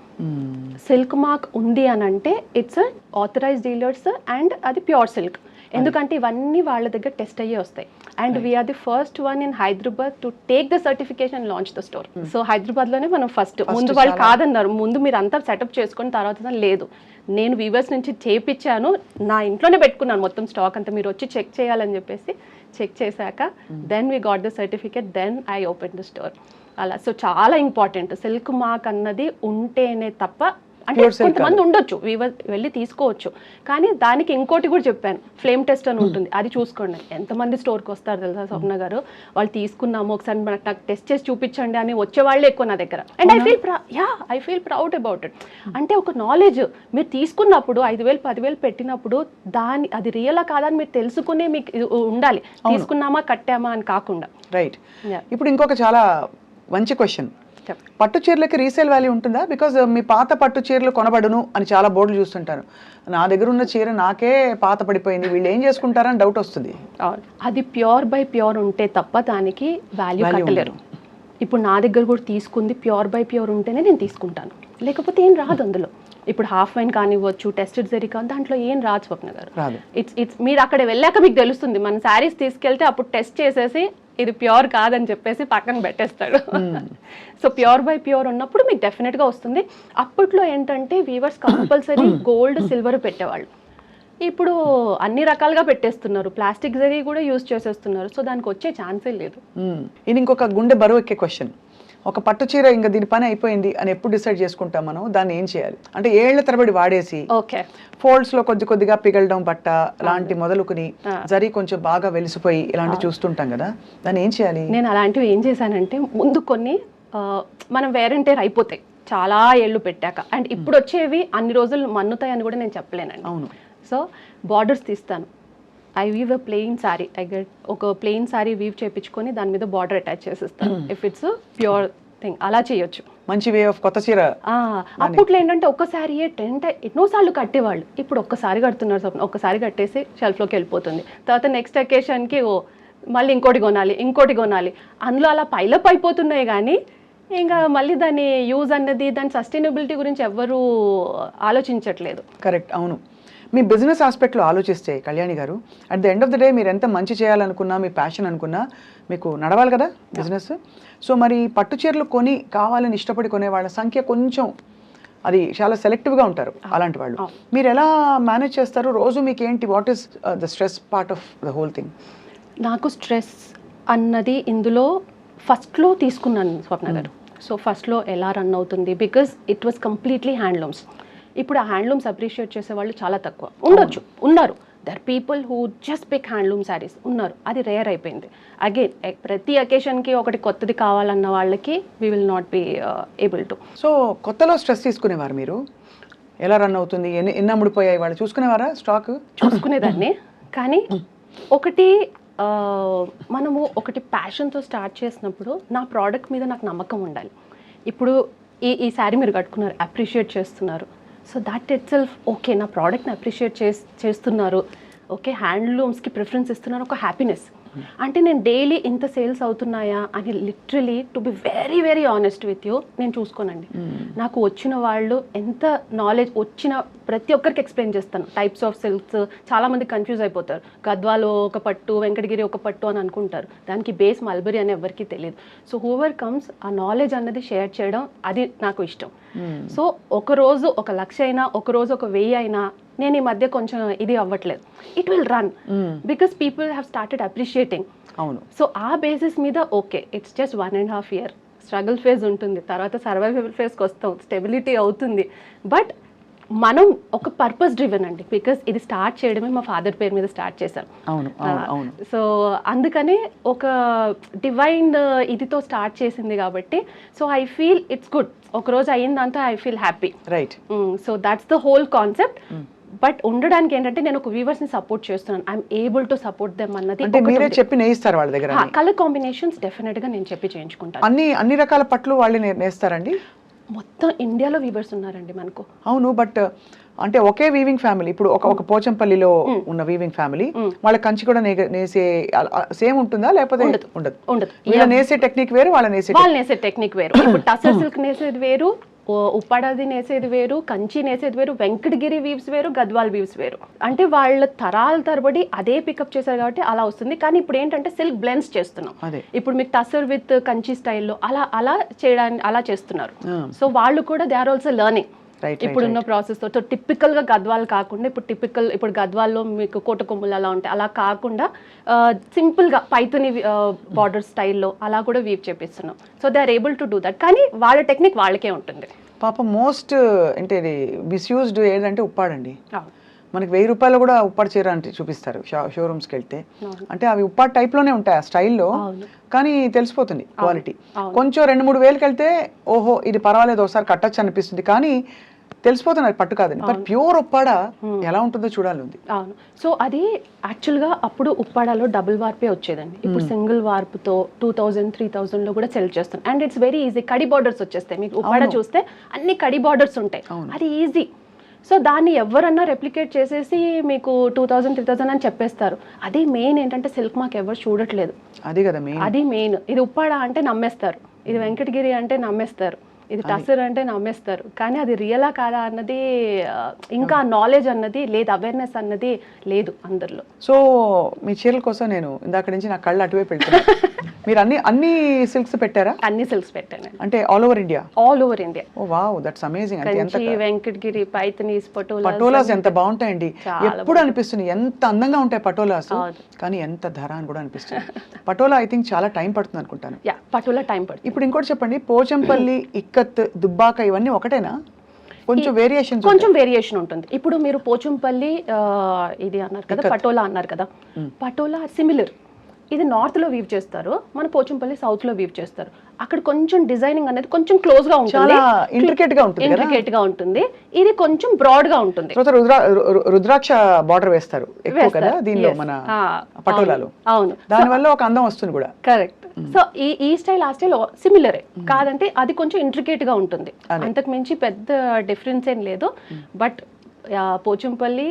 సిల్క్ మార్క్ ఉంది అని అంటే ఇట్స్ ఆథరైజ్డ్ డీలర్స్ అండ్ అది ప్యూర్ సిల్క్. ఎందుకంటే ఇవన్నీ వాళ్ళ దగ్గర టెస్ట్ అయ్యే వస్తాయి. And we are the first one in Hyderabad to take the certification launch the store. So హైదరాబాద్లోనే మనం ఫస్ట్. ముందు వాళ్ళు కాదన్నారు, ముందు మీరు అంతా సెటప్ చేసుకుని తర్వాత లేదు, నేను వీవర్స్ నుంచి చేపించాను, నా ఇంట్లోనే పెట్టుకున్నాను మొత్తం స్టాక్ అంతా, మీరు వచ్చి చెక్ చేయాలని చెప్పేసి చెక్ చేశాక then we got the certificate, then I open the store. అలా సో చాలా ఇంపార్టెంట్ సిల్క్ మార్క్ అన్నది ఉంటేనే తప్ప, అంటే కొంతమంది ఉండొచ్చు వీవర్ వెళ్ళి తీసుకోవచ్చు, కానీ దానికి ఇంకోటి కూడా చెప్పాను, ఫ్లేమ్ టెస్ట్ అని ఉంటుంది, అది చూసుకోండి. ఎంతమంది స్టోర్కి వస్తారు తెలుసా స్వప్న గారు, వాళ్ళు తీసుకున్నాము ఒకసారి నాకు టెస్ట్ చేసి చూపించండి అని వచ్చే వాళ్ళే ఎక్కువ నా దగ్గర. And I feel proud about it. అంటే ఒక నాలెడ్జ్ మీరు తీసుకున్నప్పుడు 5,000 10,000 పెట్టినప్పుడు అది రియలా కాదా అని మీరు తెలుసుకునే మీకు ఉండాలి, తీసుకున్నామా కట్టామా అని కాకుండా. రైట్. ఇప్పుడు ఇంకొక చాలా మంచి క్వశ్చన్, పట్టు చీరలకి రీసేల్ వాల్యూ ఉంటుందా? బికాజ్ మీ పాత పట్టు చీరలు కొనబడును అని చాలా బోర్డులు చూస్తుంటాను, నా దగ్గర ఉన్న చీర నాకే పాత పడిపోయింది, వీళ్ళు ఏం చేసుకుంటారని డౌట్ వస్తుంది. అది ప్యూర్ బై ప్యూర్ ఉంటే తప్ప దానికి వాల్యూ కట్టలేరు. ఇప్పుడు నా దగ్గర కూడా తీసుకుంది ప్యూర్ బై ప్యూర్ ఉంటేనే నేను తీసుకుంటాను, లేకపోతే ఏం రాదు అందులో. ఇప్పుడు హాఫ్ వైన్ కానివ్వచ్చు, టెస్టెడ్ జరీ కానీ దాంట్లో ఏం రాదు స్వప్న గారు. ఇట్స్ మీరు అక్కడ వెళ్ళాక మీకు తెలుస్తుంది. మన శారీస్ తీసుకెళ్తే అప్పుడు టెస్ట్ చేసేసి ఇది ప్యూర్ కాదని చెప్పేసి పక్కన పెట్టేస్తాడు. సో ప్యూర్ బై ప్యూర్ ఉన్నప్పుడు మీకు డెఫినెట్గా వస్తుంది. అప్పట్లో ఏంటంటే వీవర్స్ కంపల్సరీ గోల్డ్ సిల్వర్ పెట్టేవాళ్ళు, ఇప్పుడు అన్ని రకాలుగా పెట్టేస్తున్నారు, ప్లాస్టిక్ జరీ కూడా యూజ్ చేసేస్తున్నారు. సో దానికి వచ్చే ఛాన్సే లేదు. ఇది ఇంకొక గుండె బరువు ఎక్కే క్వశ్చన్, ఒక పట్టు చీర ఇంకా దీని పని అయిపోయింది అని ఎప్పుడు డిసైడ్ చేసుకుంటాం మనం, దాన్ని ఏం చేయాలి? అంటే ఏళ్ల తరబడి వాడేసి ఫోల్డ్స్ లో కొద్దిగా పిగలడం, బట్ట లాంటి మొదలుకుని జరీ కొంచెం బాగా వెలిసిపోయి ఇలాంటి చూస్తుంటాం కదా, దాన్ని ఏం చేయాలి? నేను అలాంటివి ఏం చేశానంటే ముందు కొన్ని మనం వేరంటేర్ అయిపోతాయి చాలా ఏళ్ళు పెట్టాక, అండ్ ఇప్పుడు వచ్చేవి అన్ని రోజులు మన్నుతాయని కూడా నేను చెప్పలేనండి. అవును. సో బార్డర్స్ తీస్తాను, I weave a plain saree, ఒక ప్లెయిన్ శారీ వీవ్ చేయించుకొని దాని మీద బార్డర్ అటాచ్ చేసిస్తాను, ఇఫ్ ఇట్స్ ప్యూర్ థింగ్. అలా చేయొచ్చు, మంచి వే ఆఫ్ కొత్త చీర. అప్పట్లో ఏంటంటే ఒక్క శారీ ఎన్నోసార్లు కట్టేవాళ్ళు, ఇప్పుడు ఒక్కసారి కడుతున్నారు, ఒక్కసారి కట్టేసి షెల్ఫ్లోకి వెళ్ళిపోతుంది. తర్వాత నెక్స్ట్ అకేషన్కి మళ్ళీ ఇంకోటి కొనాలి, అందులో అలా పైలప్ అయిపోతున్నాయి. కానీ ఇంకా మళ్ళీ దాని యూజ్ అన్నది, దాని సస్టైనబిలిటీ గురించి ఎవ్వరూ ఆలోచించట్లేదు. కరెక్ట్, అవును. మీ బిజినెస్ ఆస్పెక్ట్లో ఆలోచిస్తే కళ్యాణి గారు, at the end of the day మీరు ఎంత మంచి చేయాలనుకున్నా, మీ ప్యాషన్ అనుకున్నా మీకు నడవాలి కదా బిజినెస్. సో మరి పట్టు చీరలు కొని కావాలని ఇష్టపడి కొనే వాళ్ళ సంఖ్య కొంచెం అది చాలా సెలెక్టివ్గా ఉంటారు అలాంటి వాళ్ళు. మీరు ఎలా మేనేజ్ చేస్తారు రోజు? మీకు ఏంటి, what is the stress part of the whole thing? నాకు స్ట్రెస్ అన్నది ఇందులో ఫస్ట్లో తీసుకున్నాను స్వప్న గారు. సో ఫస్ట్లో ఎలా రన్ అవుతుంది, because it was completely handlooms. ఇప్పుడు ఆ హ్యాండ్లూమ్స్ అప్రిషియేట్ చేసే వాళ్ళు చాలా తక్కువ ఉన్నారు. There people who just pick handloom saris ఉన్నారు, అది రేర్ అయిపోయింది. అగైన్ ప్రతి అకేషన్కి ఒకటి కొత్తది కావాలన్న వాళ్ళకి we will not be able to. So కొత్తలో స్ట్రెస్ తీసుకునేవారు మీరు? ఎలా రన్ అవుతుంది, ఎన్ని అమ్ముడిపోయాయి వాళ్ళు చూసుకునేవారా? స్టాక్ చూసుకునేదాన్ని, కానీ ఒకటి మనము ఒకటి ప్యాషన్తో స్టార్ట్ చేసినప్పుడు నా ప్రోడక్ట్ మీద నాకు నమ్మకం ఉండాలి. ఇప్పుడు ఈ శారీ మీరు కట్టుకున్నారు, అప్రిషియేట్ చేస్తున్నారు, so that it self okay, నా ప్రోడక్ట్ని అప్రిషియేట్ చేస్తున్నారు, ఓకే హ్యాండ్లూమ్స్కి ప్రిఫరెన్స్ ఇస్తున్నారు, ఒక హ్యాపీనెస్. అంటే నేను డైలీ ఇంత సేల్స్ అవుతున్నాయా అని literally to be very very honest with you నేను చూసుకోనండి. నాకు వచ్చిన వాళ్ళు ఎంత నాలెడ్జ్ వచ్చిన ప్రతి ఒక్కరికి ఎక్స్ప్లెయిన్ చేస్తాను. టైప్స్ ఆఫ్ సిల్క్స్ చాలా మంది కన్ఫ్యూజ్ అయిపోతారు. గద్వాలో ఒక పట్టు, వెంకటగిరి ఒక పట్టు అని అనుకుంటారు. దానికి బేస్ మల్బరీ అని ఎవరికి తెలియదు. సో హూవర్ కమ్స్ ఆ నాలెడ్జ్ అన్నది షేర్ చేయడం అది నాకు ఇష్టం. సో ఒక రోజు 1,00,000 అయినా, ఒక రోజు 1,000 అయినా, నేను ఈ మధ్య కొంచెం ఇది అవ్వట్లేదు. It will run because people have started appreciating. అవును. సో ఆ బేసిస్ మీద okay, it's just 1.5 year struggle phase ఉంటుంది, తర్వాత సర్వైవల్ ఫేజ్కి వస్తాం, స్టెబిలిటీ అవుతుంది. బట్ మనం ఒక పర్పస్ డ్రివెన్ అండి, బికాస్ ఇది స్టార్ట్ చేయడమే మా ఫాదర్ పేరు మీద స్టార్ట్ చేశాం. అవును అవును. సో అందుకనే ఒక డివైన్ ఇదితో స్టార్ట్ చేసింది కాబట్టి so I feel it's good. ఒక రోజు అయ్యిందంతా I feel happy. Right. So that's the whole concept. But ఉండడానికి ఏంటంటే నేను ఒక వ్యూవర్స్ ని సపోర్ట్ చేస్తున్నాను. I'm able to support them అన్నది. అంటే మీరే చెప్పి నేయిస్తారు వాళ్ళ దగ్గర? కలర్ కాంబినేషన్స్ డెఫినెట్ గా నేను చెప్పి చేయించుకుంటాను. అన్ని రకాల పట్లు వాళ్ళు నేస్తారండి? మొత్తం ఇండియాలో వీవర్స్ ఉన్నారండి మనకు. అవును. బట్ అంటే ఒకే వీవింగ్ ఫ్యామిలీ, ఇప్పుడు ఒక పోచంపల్లిలో ఉన్న వీవింగ్ ఫ్యామిలీ వాళ్ళ కంచి కూడా నేసే సేమ్ ఉంటుందా లేకపోతే? ఉండదు. వీళ్ళ నేసే టెక్నిక్ వేరు, వాళ్ళ నేసే టెక్నిక్ వేరు. ఇప్పుడు టసర్ సిల్క్ నేసేది వేరు, ఉప్పాడది నేసేది వేరు, కంచి నేసేది వేరు, వెంకటగిరి వీవ్స్ వేరు, గద్వాల్ వీవ్స్ వేరు. అంటే వాళ్ళ తరాల తరబడి అదే పికప్ చేశారు కాబట్టి అలా వస్తుంది. కానీ ఇప్పుడు ఏంటంటే సిల్క్ బ్లెండ్స్ చేస్తున్నాం. ఇప్పుడు మీకు టసర్ విత్ కంచి స్టైల్లో అలా చేయడానికి అలా చేస్తున్నారు. సో వాళ్ళు కూడా దే ఆర్ ఆల్సో లెర్నింగ్ ఇప్పుడున్న ప్రాసెస్ తో. టిపికల్ గా గద్వాల్ కాకుండా ఇప్పుడు గద్వాల్లో మీకు కోట కొమ్ములు అలా ఉంటాయి, అలా కాకుండా సింపుల్ గా పైతుని బార్డర్ స్టైల్లో అలా కూడా వీవ్ చేపిస్తున్నాం. So they are able to do that. కానీ వాళ్ళ టెక్నిక్ వాళ్ళకే ఉంటుంది. పాప మోస్ట్ అంటే మిస్యూజ్డ్ ఏదంటే ఉప్పాడండి. మనకి 1000 రూపాయలు కూడా ఉప్పాడు చీర అంటే చూపిస్తారు షోరూమ్స్కి వెళ్తే. అంటే అవి ఉప్పాడు టైప్లోనే ఉంటాయి ఆ స్టైల్లో, కానీ తెలిసిపోతుంది క్వాలిటీ. కొంచెం 2-3 వేలకి వెళ్తే ఓహో ఇది పర్వాలేదు ఒకసారి కట్టచ్చు అనిపిస్తుంది, కానీ తెలిసిపోతుంది అది పట్టు కాదని. బట్ ప్యూర్ ఉప్పాడ ఎలా ఉంటుందో చూడాలి ఉంది. అవును. సో అది యాక్చువల్గా అప్పుడు ఉప్పాడలో డబుల్ వార్పే వచ్చేదండి. ఇప్పుడు సింగిల్ వార్పుతో 2000-3000 లో కూడా సెల్ చేస్తాం. And it's very easy. Kadhi borders వచ్చేస్తాయి మీకు. ఉప్పాడ చూస్తే అన్ని కడి బార్డర్స్ ఉంటాయి, అది ఈజీ. సో దాన్ని ఎవరన్నా రెప్లికేట్ చేసేసి మీకు 2000-3000 అని చెప్పేస్తారు. అది మెయిన్ ఏంటంటే సిల్క్ మాకు ఎవరు చూడట్లేదు. అది మెయిన్. ఇది ఉప్పాడ అంటే నమ్మేస్తారు, ఇది వెంకటగిరి అంటే నమ్మేస్తారు, ఇది టసర్ అంటే నమ్మేస్తారు. కానీ అది రియలా కాదా అన్నది ఇంకా నాలెడ్జ్ అన్నది లేదు, అవేర్నెస్ అన్నది లేదు అందరిలో. సో మీ చీరల కోసం నేను ఇందాక నుంచి నా కళ్ళు అటువైపు వెళ్తున్నాను. మీరు అన్ని సిల్క్స్ పెట్టారా? అన్ని సిల్క్స్ పెట్టాను. అంటే all over India? All over India. Oh wow, that's amazing. Kanchi, Venkatagiri, Paithanis, Patolas ఎంత బాగుంటాయండి. ఎప్పుడు అనిపిస్తుంది ఎంత అందంగా ఉంటాయి పటోలాస్, కానీ ఎంత ధర అని కూడా అనిపిస్తుంది. పటోలా ఐ థింక్ చాలా టైం పడుతుంది అనుకుంటాను. పటోలా టైం పడుతుంది. ఇప్పుడు ఇంకోటి చెప్పండి, పోచంపల్లి, ఇక్కత్, దుబ్బాక ఇవన్నీ ఒకటేనా? కొంచెం వేరియేషన్ ఉంటుంది. ఇప్పుడు మీరు పోచంపల్లి ఇది అన్నారు కదా, పటోలా అన్నారు కదా, పటోలా సిమిలర్. ఇది నార్త్ లో వీవ్ చేస్తారు, మన పోచంపల్లి సౌత్ లో వీవ్ చేస్తారు. అక్కడ కొంచెం డిజైనింగ్ అనేది కొంచెం క్లోజ్ గా ఉంటుంది, ఇంట్రికేట్ గా ఉంటుంది. ఇది కొంచెం బ్రాడ్ గా ఉంటుంది. రుద్రాక్ష బార్డర్ వేస్తారు ఎక్కువ కదా దీనిలో మన పటోలాలో. అవును, దాని వల్ల ఒక అందం వస్తుంది కూడా. కరెక్ట్. సో ఈ స్టైల్ ఆ స్టైల్ సిమిలరే, కాదంటే అది కొంచెం ఇంట్రికేట్ గా ఉంటుంది, అంతకు మించి పెద్ద డిఫరెన్స్ ఏం లేదు. బట్ పోచంపల్లి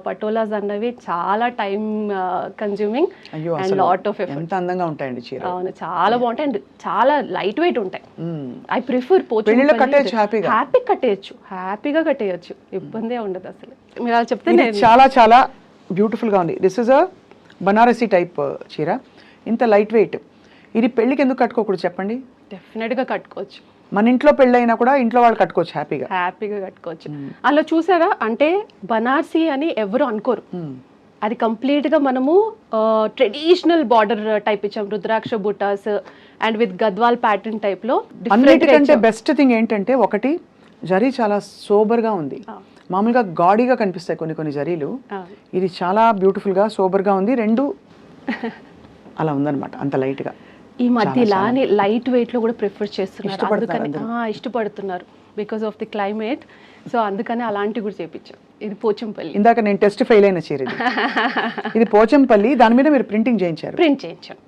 పటోలాస్ అన్నవి చాలా time consuming and lot of effort. ఎంత అందంగా ఉంటాయండి చీర. అవును, చాలా బాగుంటాయి అండ్ చాలా లైట్ వెయిట్ ఉంటాయి. I prefer Pochampally. హ్యాపీగా కట్టేయచ్చు, ఇబ్బందే ఉండదు అసలు. మీరు అలా చెప్తే చాలా చాలా బ్యూటిఫుల్ గా ఉంది. This is a Banarasi type చీర, ఇంత లైట్ వెయిట్. ఇది పెళ్లికి ఎందుకు కట్టుకోకూడదు చెప్పండి? డెఫినెట్ గా కట్టుకోవచ్చు. మన ఇంట్లో పెళ్ళైనా కూడా ఇంట్లో వాళ్ళు కట్టుకోవచ్చు, హ్యాపీగా కట్టుకోవచ్చు. అలా చూసారా, అంటే బనార్సీ అని ఎవరు అనుకోరు. అది కంప్లీట్ గా మనము ట్రెడిషనల్ బార్డర్ టైప్ ఇచ్చాం, rudraksha butas and with Gadwal pattern type లో. అన్నిటికంటే బెస్ట్ థింగ్ ఏంటంటే ఒకటి జరీ చాలా సోబర్ గా ఉంది. మామూలుగా గాడీగా కనిపిస్తాయి కొన్ని జరీలు, ఇది చాలా బ్యూటిఫుల్ గా సోబర్ గా ఉంది. రెండు అలా ఉందన్నమాట, అంత లైట్ గా. ఈ మధ్య ఇలానే లైట్ వెయిట్ లో కూడా ప్రిఫర్ చేస్తున్నారు, అందుకని ఇష్టపడుతున్నారు because of the climate. So అందుకని అలాంటివి కూడా చేయించాం. ఇది పోచంపల్లి. ఇందాక నేను టెస్ట్ ఫెయిల్ అయిన చీర ఇది పోచంపల్లి, దాని మీద మీరు ప్రింట్ చేయించాం.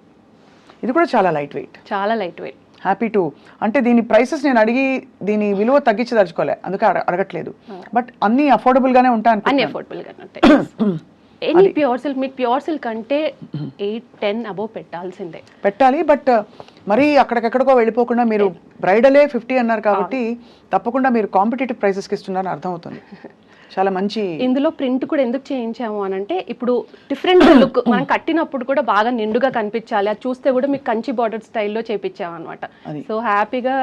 ఇది కూడా చాలా లైట్ వెయిట్. Happy to. అంటే దీని ప్రైసెస్ నేను అడిగి దీని విలువ తగ్గించదలుచుకోలే, అందుకే అడగట్లేదు. బట్ అన్ని అఫోర్డబుల్ గానే ఉంటాయి. ఎనీ ప్యూర్ సిల్క్, మీకు ప్యూర్ సిల్క్ అంటే 8-10 అబౌవ్ పెట్టాల్సిందే. పెట్టాలి. బట్ మరి అక్కడికెక్కడికో వెళ్ళిపోకుండా మీరు బ్రైడలే 50 అన్నారు కాబట్టి తప్పకుండా మీరు కాంపిటేటివ్ ప్రైసెస్కి ఇస్తున్నారని అర్థమవుతుంది. చాలా మంచి. ఇందులో ప్రింట్ కూడా ఎందుకు చేయించాము అని అంటే ఇప్పుడు డిఫరెంట్ లుక్ మనం కట్టినప్పుడు కూడా బాగా నిండుగా కనిపించాలి, అది చూస్తే కూడా మీకు కంచి బార్డర్ స్టైల్లో చేపించాము అనమాట. సో హ్యాపీగా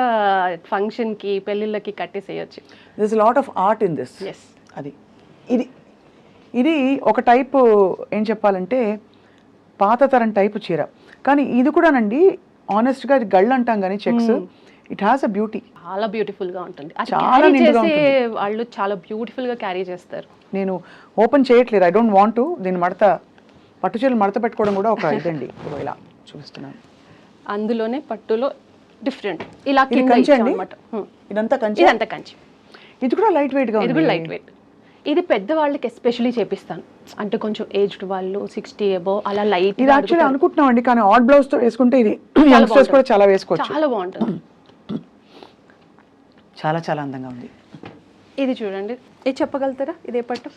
ఫంక్షన్కి పెళ్ళిళ్ళకి కట్టేసేయచ్చు. This lot of art in this. Yes. అది ఇది ఇది ఒక టైపు ఏం చెప్పాలంటే పాత తరం టైపు చీర, కానీ ఇది కూడానండి ఆనెస్ట్గా ఇది గళ్ళు అంటాం కానీ checks, it has a beauty. చాలా బ్యూటిఫుల్ గా ఉంటుంది, చాలా నిండుగా చేసే వాళ్ళు చాలా బ్యూటిఫుల్ గా క్యారీ చేస్తారు. నేను ఓపెన్ చేయట్లేదు, ఐ డోంట్ వాంట్ టు. దీని మడత పట్టు చీరలు మడత పెట్టుకోవడం కూడా ఒక ఇదండి. ఇప్పుడు ఇలా చూపిస్తున్నాను. అందులోనే పట్టులో డిఫరెంట్ ఇలా ఇది కింద కంచి అండి? అన్నమాట. ఇదంతా కంచి. ఇదంతా కంచి. ఇది కూడా లైట్ వెయిట్ గా ఇది ఉంది. కూడా లైట్ వెయిట్. ఇది పెద్ద వాళ్ళకి ఎస్పెషల్లీ చేపిస్తాను, అంటే కొంచెం ఏజ్డ్ వాళ్ళు 60 అబౌవ్ అలా లైట్. ఇది యాక్చువల్లీ అనుకుంటున్నాం అండి, కానీ ఆడ్ బ్లౌజ్ తో వేసుకుంటే ఇది యంగ్స్టర్స్ కూడా చాలా వేసుకోవచ్చు. చాలా బాగుంటుంది. చాలా చాలా అందంగా ఉంది. ఇది చూడండి, ఇది చెప్పగలుగుతారా ఇదే పట్టు?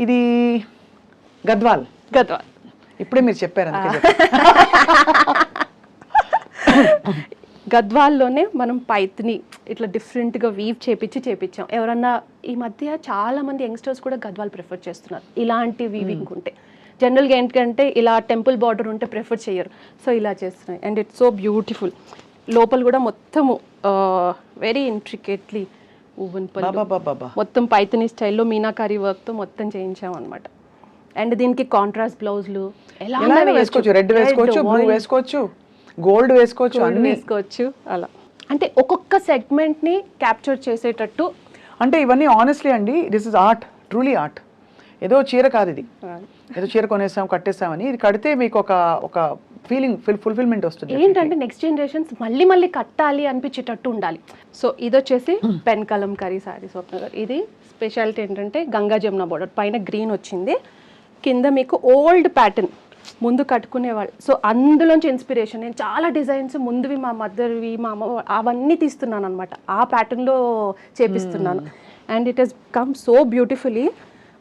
ఇది గద్వాల్. గద్వాల్. ఇప్పుడే మీరు చెప్పారు అందుకే గద్వాల్లోనే మనం పైత్ని ఇట్లా డిఫరెంట్గా వీవ్ చేపించాం. ఎవరన్నా ఈ మధ్య చాలా మంది యంగ్స్టర్స్ కూడా గద్వాల్ ప్రిఫర్ చేస్తున్నారు ఇలాంటి వీవింగ్ ఉంటే. జనరల్గా ఏంటంటే ఇలా టెంపుల్ బార్డర్ ఉంటే ప్రిఫర్ చేయరు, సో ఇలా చేస్తున్నాయి. And it's so beautiful. లోపల కూడా మొత్తము వెరీ ఇంట్రికేట్లీ ఊవన్ పళ్ళు, మొత్తం పైతని స్టైల్లో మీనాకారి వర్క్తో మొత్తం చేయించాం అనమాట. అండ్ దీనికి కాంట్రాస్ట్ బ్లౌజులు ఎలా వేసుకోవచ్చు, రెడ్ వేసుకోవచ్చు, బ్లూ వేసుకోవచ్చు, గోల్డ్ వేసుకోవచ్చు, అన్ని వేసుకోవచ్చు. అలా అంటే ఒక్కొక్క సెగ్మెంట్ని క్యాప్చర్ చేసేటట్టు. అంటే ఇవన్నీ ఆనెస్ట్లీ అండి, this is art, truly art. ఏదో చీర కాదు ఇది, ఏదో చీర కొనేసాం కట్టేసామని. ఇది కడితే మీకు ఒక ఫీలింగ్ ఫుల్ఫిల్మెంట్ వస్తుంది. ఏంటంటే నెక్స్ట్ జనరేషన్స్ మళ్ళీ కట్టాలి అనిపించేటట్టు ఉండాలి. సో ఇది వచ్చేసి పెన్ కలంకారీ సారీ స్వప్న గారు. ఇది స్పెషాలిటీ ఏంటంటే గంగా జమున బోర్డర్, పైన గ్రీన్ వచ్చింది, కింద మీకు ఓల్డ్ ప్యాటర్న్ ముందు కట్టుకునేవాళ్ళు. సో అందులోంచి ఇన్స్పిరేషన్ నేను చాలా డిజైన్స్ ముందువి మా మదర్వి మా అమ్మ అవన్నీ తీస్తున్నాను అనమాట, ఆ ప్యాటర్న్లో చేపిస్తున్నాను. And it has come so beautifully.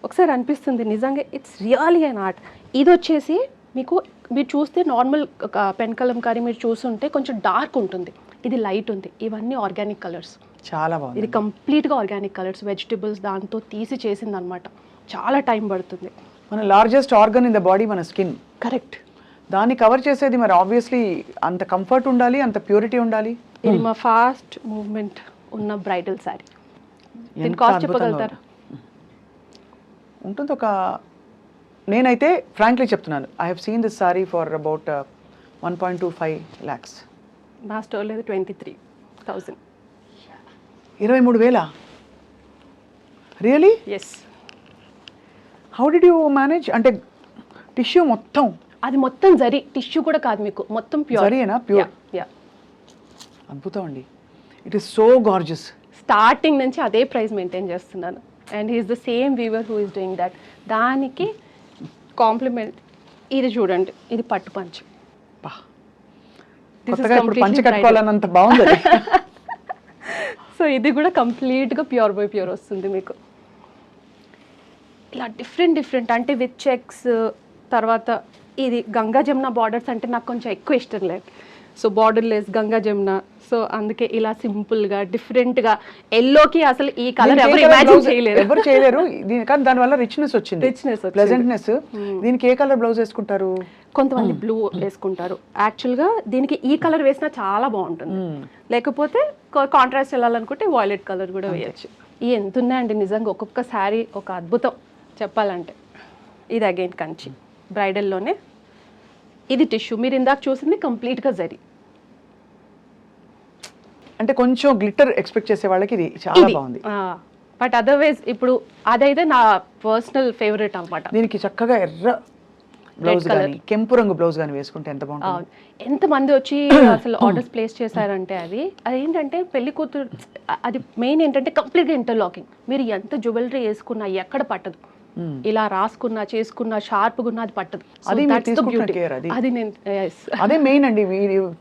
ఒకసారి అనిపిస్తుంది నిజంగా ఇట్స్ రియల్లీ అన్ ఆర్ట్. ఇది వచ్చేసి మీకు మీరు చూస్తే నార్మల్ పెన్ కలంకారీ మీరు చూస్తుంటే కొంచెం డార్క్ ఉంటుంది, ఇది లైట్ ఉంది. ఇవన్నీ ఆర్గానిక్ కలర్స్, చాలా బాగుంది. ఇది కంప్లీట్గా ఆర్గానిక్ కలర్స్, వెజిటబుల్స్ దాంతో తీసి చేసింది అనమాట. చాలా టైం పడుతుంది. మన largest organ in the body మన స్కిన్. కరెక్ట్. దాన్ని కవర్ చేసేది మరి ఆబ్వియస్లీ అంత కంఫర్ట్ ఉండాలి, అంత ప్యూరిటీ ఉండాలి. ఇది మా ఫాస్ట్ మూవ్మెంట్ ఉన్న బ్రైడల్ శారీ. దీని కాస్ట్ చెప్పగలుగుతారా? ఉంటుంది ఒక, నేనైతే ఫ్రాంక్లీ చెప్తున్నాను, I have seen this sari for about 1.25 lakhs. మా స్టోర్లో 23,000. 23,000? Really? Yes. How did you manage? అంటే టిష్యూ మొత్తం అది మొత్తం జరీ, టిష్యూ కూడా కాదు, మీకు మొత్తం ప్యూర్ జరీనా? ప్యూర్. యా. అద్భుతం అండి. It is so gorgeous. Starting నుంచి అదే ప్రైస్ మెయింటైన్ చేస్తున్నాను. And he is the same weaver who is doing that. దానికి కాంప్లిమెంట్ ఇది చూడండి, ఇది పట్టు పంచ్. కొత్తగా ఇప్పుడు పంచ కట్టుకోవాలన్నంత బాగుంది. సో ఇది కూడా కంప్లీట్గా ప్యూర్ బై ప్యూర్ వస్తుంది మీకు. ఇలా డిఫరెంట్ అంటే విత్ చెక్స్. తర్వాత ఇది గంగా జమున బార్డర్స్ అంటే నాకు కొంచెం ఎక్కువ ఇష్టం లేదు. So border less Ganga Jamuna, so అందుకే ఇలా సింపుల్గా డిఫరెంట్గా ఎల్లోకి అసలు ఈ కలర్ ఎవరు ఇమాజిన్ చేయలేరు, ఎవరు చేయలేరు. కానీ దానివల్ల రిచ్నెస్ వచ్చింది, రిచ్నెస్, ప్లెజెంట్నెస్. దీనికి ఏ కలర్ బ్లౌజ్ వేసుకుంటారు? కొంతమంది బ్లూ వేసుకుంటారు. యాక్చువల్గా దీనికి ఈ కలర్ వేసినా చాలా బాగుంటుంది, లేకపోతే కాంట్రాస్ట్ వెళ్ళాలనుకుంటే వాయిలెట్ కలర్ కూడా వేయచ్చు. ఈ ఎంత ఉన్నాయండి నిజంగా, ఒక్కొక్క శారీ ఒక అద్భుతం చెప్పాలంటే. ఇది అగైన్ కంచి బ్రైడల్లోనే. ఇది టిష్యూ, మీరు ఇందాక చూసింది కంప్లీట్గా జరీ. అంటే కొంచెం గ్లిటర్ ఎక్స్పెక్ట్ చేసే వాళ్ళకి ఇది చాలా బాగుంది. బట్ అదర్వైజ్ ఇప్పుడు అదైతే నా పర్సనల్ ఫేవరెట్ అనమాట. దీనికి చక్కగా ఎర్ర బ్లౌజ్ కానీ కెంపు రంగు బ్లౌజ్ కానీ వేసుకుంటే ఎంత బాగుంటుంది. ఎంతమంది వచ్చి అసలు ఆర్డర్స్ ప్లేస్ చేశారంటే అదేంటంటే పెళ్లి కూతురు, అది మెయిన్ ఏంటంటే కంప్లీట్గా ఇంటర్లాకింగ్. మీరు ఎంత జ్యువెలరీ వేసుకున్నా ఎక్కడ పట్టదు, ఇలా రాసుకున్నా చేసుకున్నా షార్ప్గా ఉన్న అది పట్టదు. అదే మెయిన్ అండి.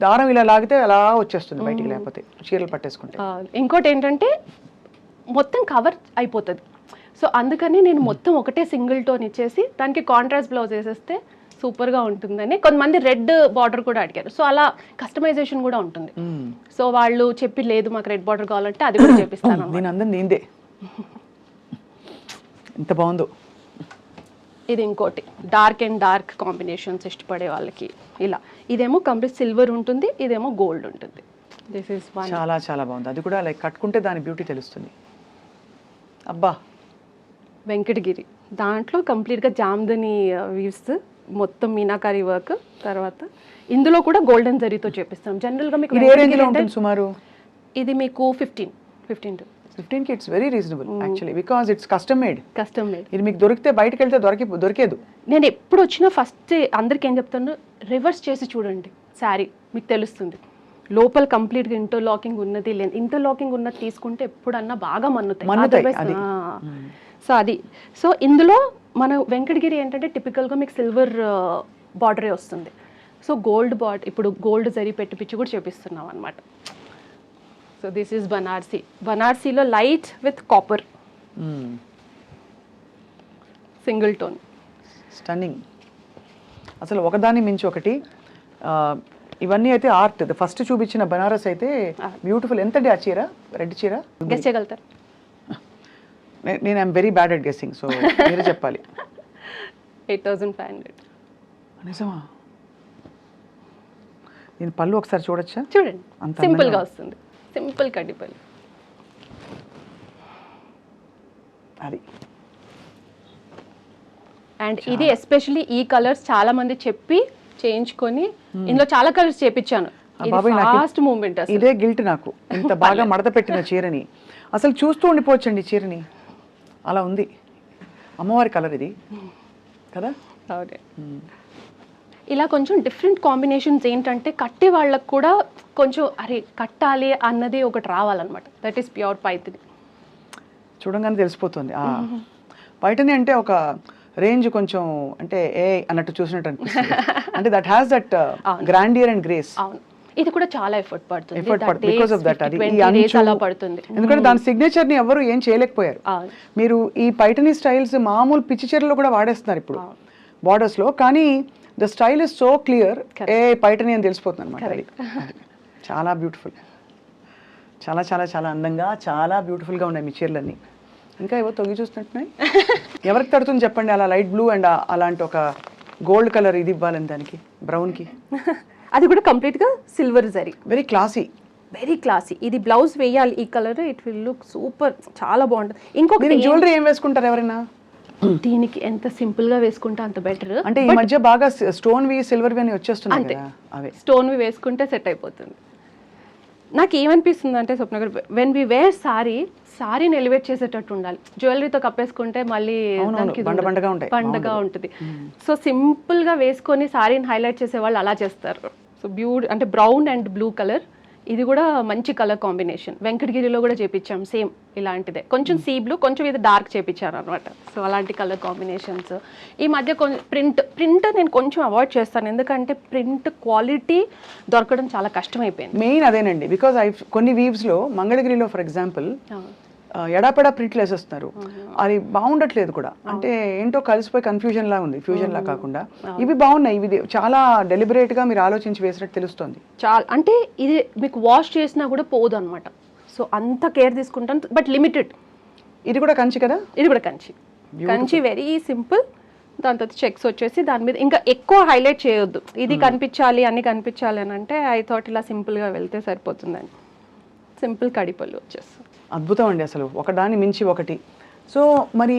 దారం ఇలా లాగితే అలా వచ్చేస్తుంది బయటికి, లేకపోతే చీరలు పట్టేసుకుంటే. ఇంకోటి ఏంటంటే మొత్తం కవర్ అయిపోతుంది. సో అందుకని నేను మొత్తం ఒకటే సింగిల్ టోన్ ఇచ్చేసి దానికి కాంట్రాస్ట్ బ్లౌజ్ వేసేస్తే సూపర్గా ఉంటుందని కొంతమంది రెడ్ బార్డర్ కూడా అడిగారు. సో అలా కస్టమైజేషన్ కూడా ఉంటుంది. సో వాళ్ళు చెప్పి లేదు మాకు రెడ్ బార్డర్ కావాలంటే అది కూడా చేపిస్తాను. నేను అందరం నీందే ఎంత బాగుందో. ఇది ఇంకోటి డార్క్ అండ్ డార్క్ కాంబినేషన్స్ ఇష్టపడే వాళ్ళకి ఇలా. ఇదేమో కంప్లీట్ సిల్వర్ ఉంటుంది, ఇదేమో గోల్డ్ ఉంటుంది. This is one. చాలా చాలా బాగుంది. అది కూడా లైక్ కట్టుకుంటే దాని బ్యూటీ తెలుస్తుంది. అబ్బా వెంకటగిరి దాంట్లో కంప్లీట్గా జామ్దని వీవ్స్, మొత్తం మీనాకారి వర్క్. తర్వాత ఇందులో కూడా గోల్డెన్ జరీతో చేపిస్తాం. జనరల్గా మీకు ఇది ఏ రేంజ్లో ఉంటుంది సుమారు? ఇది మీకు 15 it's very reasonable actually because it's custom made. ఇది మీకు దొరికితే బయటకు వెళ్తే దొరికేదు. నేను ఎప్పుడు వచ్చినా ఫస్ట్ అందరికి ఏం చెప్తాను, రివర్స్ చేసి చూడండి శారీ, మీకు తెలుస్తుంది లోపల కంప్లీట్గా ఇంటర్లాకింగ్ ఉన్నది లేదు. ఇంటర్లాకింగ్ ఉన్నది తీసుకుంటే ఎప్పుడన్నా బాగా మన్నుతాయి. సో అది. సో ఇందులో మన వెంకటగిరి ఏంటంటే టిపికల్గా మీకు సిల్వర్ బార్డరే వస్తుంది. సో గోల్డ్ బార్డర్ ఇప్పుడు గోల్డ్ జరీ పెట్టిపిచ్చి కూడా చేపిస్తున్నాం అనమాట. So this is Banarsi. బనార్సీలో light with copper single tone. Stunning అసలు ఒకదాని మించి ఒకటి. ఇవన్నీ అయితే ఆర్ట్. ఫస్ట్ చూపించిన బనారస్ అయితే బ్యూటిఫుల్. ఎంతండి ఆ చీర? రెడ్ చీర గెస్ చేయగలుగుతారు? నేను I'm very bad at guessing, so మీరే చెప్పాలి. 8500. నిజమా? నేను పళ్ళు ఒకసారి చూడొచ్చా? చూడండి, సింపుల్గా వస్తుంది. సింపుల్ కడ్డిపల్లి అది. అండ్ ఇది ఎస్పెషల్లీ ఈ కలర్స్ చాలా మంది చెప్పి చేయించుకొని ఇందులో చాలా కలర్స్ చేపించాను. Fast movement. ఇదే గిల్ట్ నాకు, ఇంత బాగా మడత పెట్టిన చీరని అసలు చూస్తూ ఉండిపోవచ్చండి. చీరని అలా ఉంది. అమ్మవారి కలర్ ఇది కదా. అవునే. ఇలా కొంచెం డిఫరెంట్ కాంబినేషన్స్ ఏంటంటే కట్టే వాళ్ళకు కూడా కొంచెం అరే కట్టాలి అన్నది ఒకటి రావాలన్నమాట. That is pure Paithani. చూడంగానే తెలిసిపోతుంది. పైథిని అంటే ఒక రేంజ్ కొంచెం అంటే ఏ అన్నట్టు చూసినట్టు అనిపిస్తుంది. అంటే that has that grandeur and grace. అవును, ఇది కూడా చాలా ఎఫర్ట్ పడుతుంది. Because of that. అది ఈ అంచు అలా పడుతుంది. ఎందుకంటే దాని సిగ్నేచర్ ని ఎవరు ఏం చేయలేకపోయారు. మీరు ఈ పైథిని స్టైల్స్ మామూలు పిచ్చి చీరలో కూడా వాడేస్తున్నారు ఇప్పుడు బార్డర్స్ లో, కానీ the style is so clear. ఏ పైథిని అని తెలిసిపోతుంది అనమాట. చాలా బ్యూటిఫుల్. చాలా చాలా చాలా అందంగా చాలా బ్యూటిఫుల్ గా ఉన్నాయి మీ చీరలన్నీ. ఇంకా ఏవో తొంగి చూస్తున్నట్టున్నాయి. ఎవరికి తడుతుంది చెప్పండి అలా లైట్ బ్లూ అండ్ అలాంటి ఒక గోల్డ్ కలర్ ఇది ఇవ్వాలని దానికి బ్రౌన్కి. అది కూడా కంప్లీట్గా silver zari. Very classy. Very classy. ఇది బ్లౌజ్ వేయాలి ఈ colour, it will look super. చాలా బాగుంటుంది. ఇంకొకటి జ్యువెలరీ ఏం వేసుకుంటారు ఎవరైనా? దీనికి ఎంత సింపుల్ గా వేసుకుంటే అంత బెటర్. అంటే ఈ మధ్య బాగా స్టోన్ వి సిల్వర్ వి అని వచ్చేస్తున్నాయి కదా, అవే స్టోన్ వి వేసుకుంటే సెట్ అయిపోతుంది. నాకు ఏమనిపిస్తుంది అంటే స్వప్న గారు, వెన్ వి వేర్ సారీని ఎలివేట్ చేసేటట్టు ఉండాలి. జ్యువెలరీతో కప్పేసుకుంటే మళ్ళీ పండగా ఉంటుంది. సో సింపుల్ గా వేసుకొని సారీని హైలైట్ చేసే వాళ్ళు అలా చేస్తారు. సో అంటే బ్రౌన్ అండ్ బ్లూ కలర్, ఇది కూడా మంచి కలర్ కాంబినేషన్. వెంకటగిరిలో కూడా చేపించాం సేమ్ ఇలాంటిదే. కొంచెం సీ బ్లూ, కొంచెం ఇది డార్క్ చేపించాను అనమాట. సో అలాంటి కలర్ కాంబినేషన్స్. ఈ మధ్య కొంచెం ప్రింట్ నేను కొంచెం అవాయిడ్ చేస్తాను, ఎందుకంటే ప్రింట్ క్వాలిటీ దొరకడం చాలా కష్టమైపోయింది. మెయిన్ అదేనండి. బికాజ్ కొన్ని వీవ్స్లో మంగళగిరిలో ఫర్ ఎగ్జాంపుల్ ఎడాపెడా ప్రింట్లు వేసేస్తున్నారు. అది బాగుండట్లేదు కూడా. అంటే ఏంటో కలిసిపోయి కన్ఫ్యూజన్ లా ఉంది, ఫ్యూజన్ లా కాకుండా. ఇవి బాగున్నాయి. ఇవి చాలా డెలిబరేట్ గా మీరు ఆలోచించి వేసినట్టు తెలుస్తుంది. చాలా అంటే ఇది మీకు వాష్ చేసినా కూడా పోదు అనమాట. సో అంత కేర్ తీసుకుంటాను, బట్ లిమిటెడ్. ఇది కూడా కంచి కదా? ఇది కూడా కంచి వెరీ సింపుల్. దాని తర్వాత చెక్స్ వచ్చేసి దాని మీద ఇంకా ఎక్కువ హైలైట్ చేయొద్దు. ఇది కనిపించాలి అన్ని కనిపించాలి అని అంటే ఐ థాట్ ఇలా సింపుల్గా వెళ్తే సరిపోతుందని సింపుల్ కడిపళ్ళు వచ్చేస్తాం. అద్భుతం అండి అసలు, ఒకదాన్ని మించి ఒకటి. సో మరి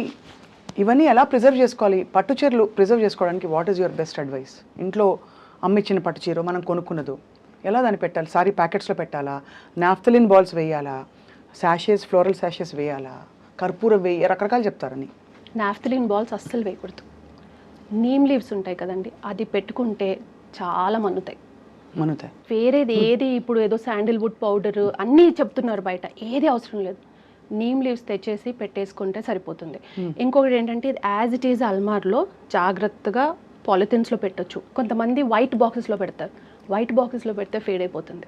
ఇవన్నీ ఎలా ప్రిజర్వ్ చేసుకోవాలి? పట్టు చీరలు ప్రిజర్వ్ చేసుకోవడానికి what is your best advice? ఇంట్లో అమ్మిచ్చిన పట్టు చీర మనం కొనుక్కున్నదు ఎలా దాన్ని పెట్టాలి? సారీ ప్యాకెట్స్లో పెట్టాలా? నాఫ్థలిన్ బాల్స్ వేయాలా? శాషెస్, ఫ్లోరల్ శాషెస్ వేయాలా? కర్పూరం రకరకాలు చెప్తారని. నాఫ్థలిన్ బాల్స్ అస్సలు వేయకూడదు. నీమ్ లీవ్స్ ఉంటాయి కదండి, అది పెట్టుకుంటే చాలా మన్నుతాయి. వేరేది ఏది ఇప్పుడు ఏదో శాండిల్వుడ్ పౌడర్ అన్నీ చెప్తున్నారు బయట, ఏది అవసరం లేదు. నీమ్ లీవ్స్ తెచ్చేసి పెట్టేసుకుంటే సరిపోతుంది. ఇంకొకటి ఏంటంటే ఇది యాజ్ ఇట్ ఈజ్ అల్మార్లో జాగ్రత్తగా పాలిథిన్స్లో పెట్టొచ్చు. కొంతమంది వైట్ బాక్సెస్లో పెడతారు. వైట్ బాక్సెస్లో పెడితే ఫేడ్ అయిపోతుంది.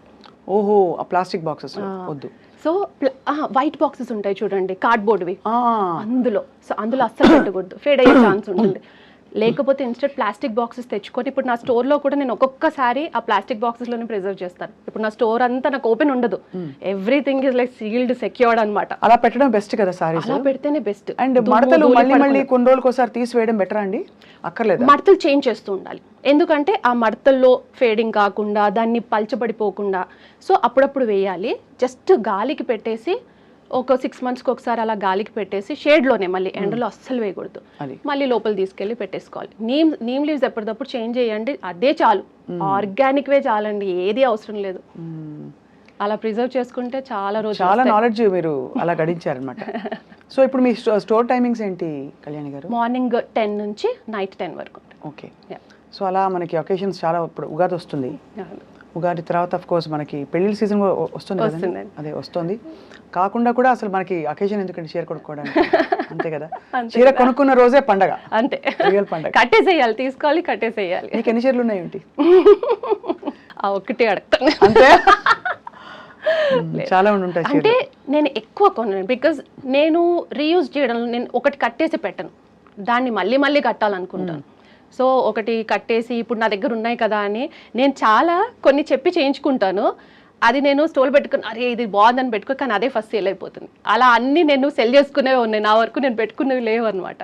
ఓహో, ఆ ప్లాస్టిక్ బాక్సెస్ వద్దు. సో వైట్ బాక్సెస్ ఉంటాయి చూడండి, కార్డ్బోర్డ్వి, అందులో అస్సలు పెట్టకూడదు, ఫేడ్ అయ్యే ఛాన్స్ ఉంటుంది. లేకపోతే ఇన్స్టెంట్ ప్లాస్టిక్ బాక్సెస్ తెచ్చుకొని, ఇప్పుడు నా స్టోర్లో కూడా నేను ఒక్కొక్కసారి ఆ ప్లాస్టిక్ బాక్సెస్లోనే ప్రిజర్వ్ చేస్తాను. ఇప్పుడు నా స్టోర్ అంతా నాకు ఓపెన్ ఉండదు, everything is like sealed, secured అనమాట. అలా పెట్టడం బెస్ట్ కదా సారీస్, అలా పెడితేనే బెస్ట్. అండ్ మడతలు మళ్ళీ కొన్ని రోజులకు ఒకసారి తీసివేయడం బెటర్ అండి, అక్కర్లేదు? మడతలు చేంజ్ చేస్తూ ఉండాలి, ఎందుకంటే ఆ మడతల్లో ఫేడింగ్ కాకుండా, దాన్ని పల్చబడిపోకుండా. సో అప్పుడప్పుడు వేయాలి, జస్ట్ గాలికి పెట్టేసి ఒక 6 monthsకి ఒకసారి అలా గాలికి పెట్టేసి షేడ్లోనే, మళ్ళీ ఎండలో అస్సలు వేయకూడదు, మళ్ళీ లోపల తీసుకెళ్ళి పెట్టేసుకోవాలి. నీమ్ లీవ్స్ ఎప్పటికప్పుడు చేంజ్ చేయండి, అదే చాలు, ఆర్గానిక్ వే చాలండి, ఏది అవసరం లేదు. అలా ప్రిజర్వ్ చేసుకుంటే చాలా రోజులు. చాలా నాలెడ్జ్ మీరు అలా గడించారనమాట. సో ఇప్పుడు మీ స్టోర్ టైమింగ్స్ ఏంటి కళ్యాణి గారు? మార్నింగ్ 10 నుంచి నైట్ 10 వరకు. ఓకే. సో అలా మనకి ఒకేషన్స్ చాలా, ఇప్పుడు ఉగాది వస్తుంది, ఉగాది తర్వాత ఆఫ్ కోర్స్ మనకి పెళ్లి సీజన్ వస్తుంది కదా, అదే వస్తుంది. కాకుండా కూడా అసలు మనకి అకేషన్ ఎందుకంటే చీర కొనుక్కోవడానికి, అంతే కదా, చీర కొనుక్కున్న రోజే పండగ, అంతే, రియల్ పండగ. కట్టేసేయాలి, తీసుకోవాలి, కట్టేసేయాలి. నీకు ఎన్ని చీరలు ఉన్నాయి ఏంటి? ఒకటి అడుగుతాను, అంతే. చాలా ఉంటాయి అంటే నేను ఎక్కువ కొన్నాను, బికాజ్ నేను రీయూజ్ చేయడం, నేను ఒకటి కట్టేసి పెట్టను, దాన్ని మళ్ళీ మళ్ళీ కట్టాలనుకుంటాను. సో ఒకటి కట్టేసి ఇప్పుడు నా దగ్గర ఉన్నాయి కదా అని నేను చాలా కొన్ని చెప్పి చేయించుకుంటాను, అది నేను స్టోర్ పెట్టుకుని అరే ఇది బాగుందని పెట్టుకో, కానీ అదే ఫస్ట్ సేల్ అయిపోతుంది. అలా అన్నీ నేను సెల్ చేసుకునేవి ఉన్నాయి, నా వరకు నేను పెట్టుకునేవి లేవు అనమాట.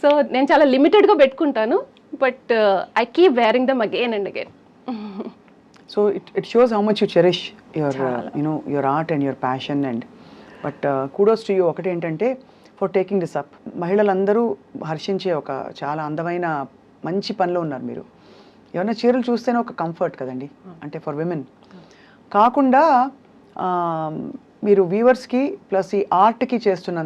సో నేను చాలా లిమిటెడ్గా పెట్టుకుంటాను, but I keep wearing dum again and again. So it shows how much you cherish your art and your passion. And but kudos to you. ఒకటి ఏంటంటే ఫర్ టేకింగ్ దిస్ అప్. మహిళలందరూ హర్షించే ఒక చాలా అందమైన మంచి పనిలో ఉన్నారు మీరు. ఏమన్నా చీరలు చూస్తేనే ఒక కంఫర్ట్ కదండి, అంటే ఫర్ విమెన్. కాకుండా మీరు వ్యూవర్స్కి ప్లస్ ఈ ఆర్ట్కి చేస్తున్న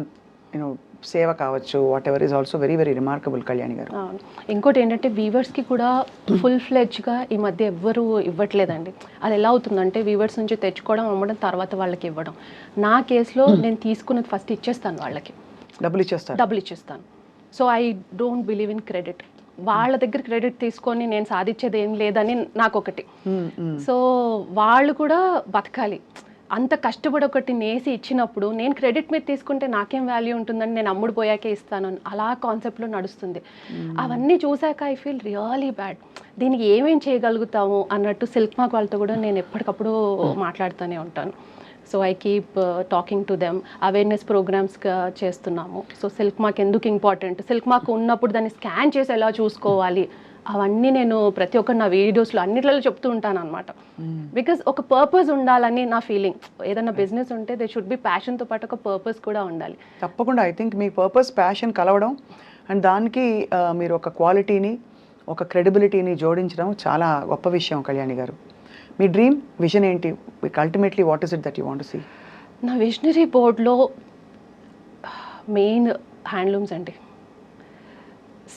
సేవ కావచ్చు, what ever is also very very remarkable Kalyani గారు. ఇంకోటి ఏంటంటే వీవర్స్కి కూడా ఫుల్ ఫ్లెడ్జ్గా ఈ మధ్య ఎవ్వరూ ఇవ్వట్లేదండి. అది ఎలా అవుతుందంటే వీవర్స్ నుంచి తెచ్చుకోవడం, అమ్మడం, తర్వాత వాళ్ళకి ఇవ్వడం. నా కేసులో నేను తీసుకున్నది ఫస్ట్ ఇచ్చేస్తాను, వాళ్ళకి డబ్బులు ఇచ్చేస్తాను. So I don't believe in credit. వాళ్ళ దగ్గర క్రెడిట్ తీసుకొని నేను సాధించేది ఏం లేదని నాకు ఒకటి. సో వాళ్ళు కూడా బతకాలి. అంత కష్టపడి ఒకటి నేసి ఇచ్చినప్పుడు నేను క్రెడిట్ మీద తీసుకుంటే నాకేం వాల్యూ ఉంటుందని నేను అమ్ముడు పోయాకే ఇస్తాను, అలా కాన్సెప్ట్లో నడుస్తుంది. అవన్నీ చూశాక ఐ ఫీల్ రియలీ బ్యాడ్. దీనికి ఏమేం చేయగలుగుతాము అన్నట్టు సిల్క్ మార్క్ వాళ్ళతో కూడా నేను ఎప్పటికప్పుడు మాట్లాడుతూనే ఉంటాను. So I keep talking to them. Awareness ప్రోగ్రామ్స్గా చేస్తున్నాము. సో సిల్క్ మార్క్ ఎందుకు ఇంపార్టెంట్, సిల్క్ మార్క్ ఉన్నప్పుడు దాన్ని స్కాన్ చేసి ఎలా చూసుకోవాలి, అవన్నీ నేను ప్రతి ఒక్కరు నా వీడియోస్లో అన్నిట్లలో చెప్తూ ఉంటాను అనమాట. బికాజ్ ఒక పర్పస్ ఉండాలని నా ఫీలింగ్. ఏదైనా బిజినెస్ ఉంటే దే షుడ్ బి ప్యాషన్తో పాటు ఒక పర్పస్ కూడా ఉండాలి. తప్పకుండా. I think me purpose passion కలవడం అండ్ దానికి మీరు ఒక క్వాలిటీని, ఒక క్రెడిబిలిటీని జోడించడం చాలా గొప్ప విషయం కళ్యాణి గారు. మీ డ్రీమ్ విజన్ ఏంటి? Ultimately what is it that you want to see? నా విజనరీ బోర్డ్లో మెయిన్ హ్యాండ్లూమ్స్ అండి.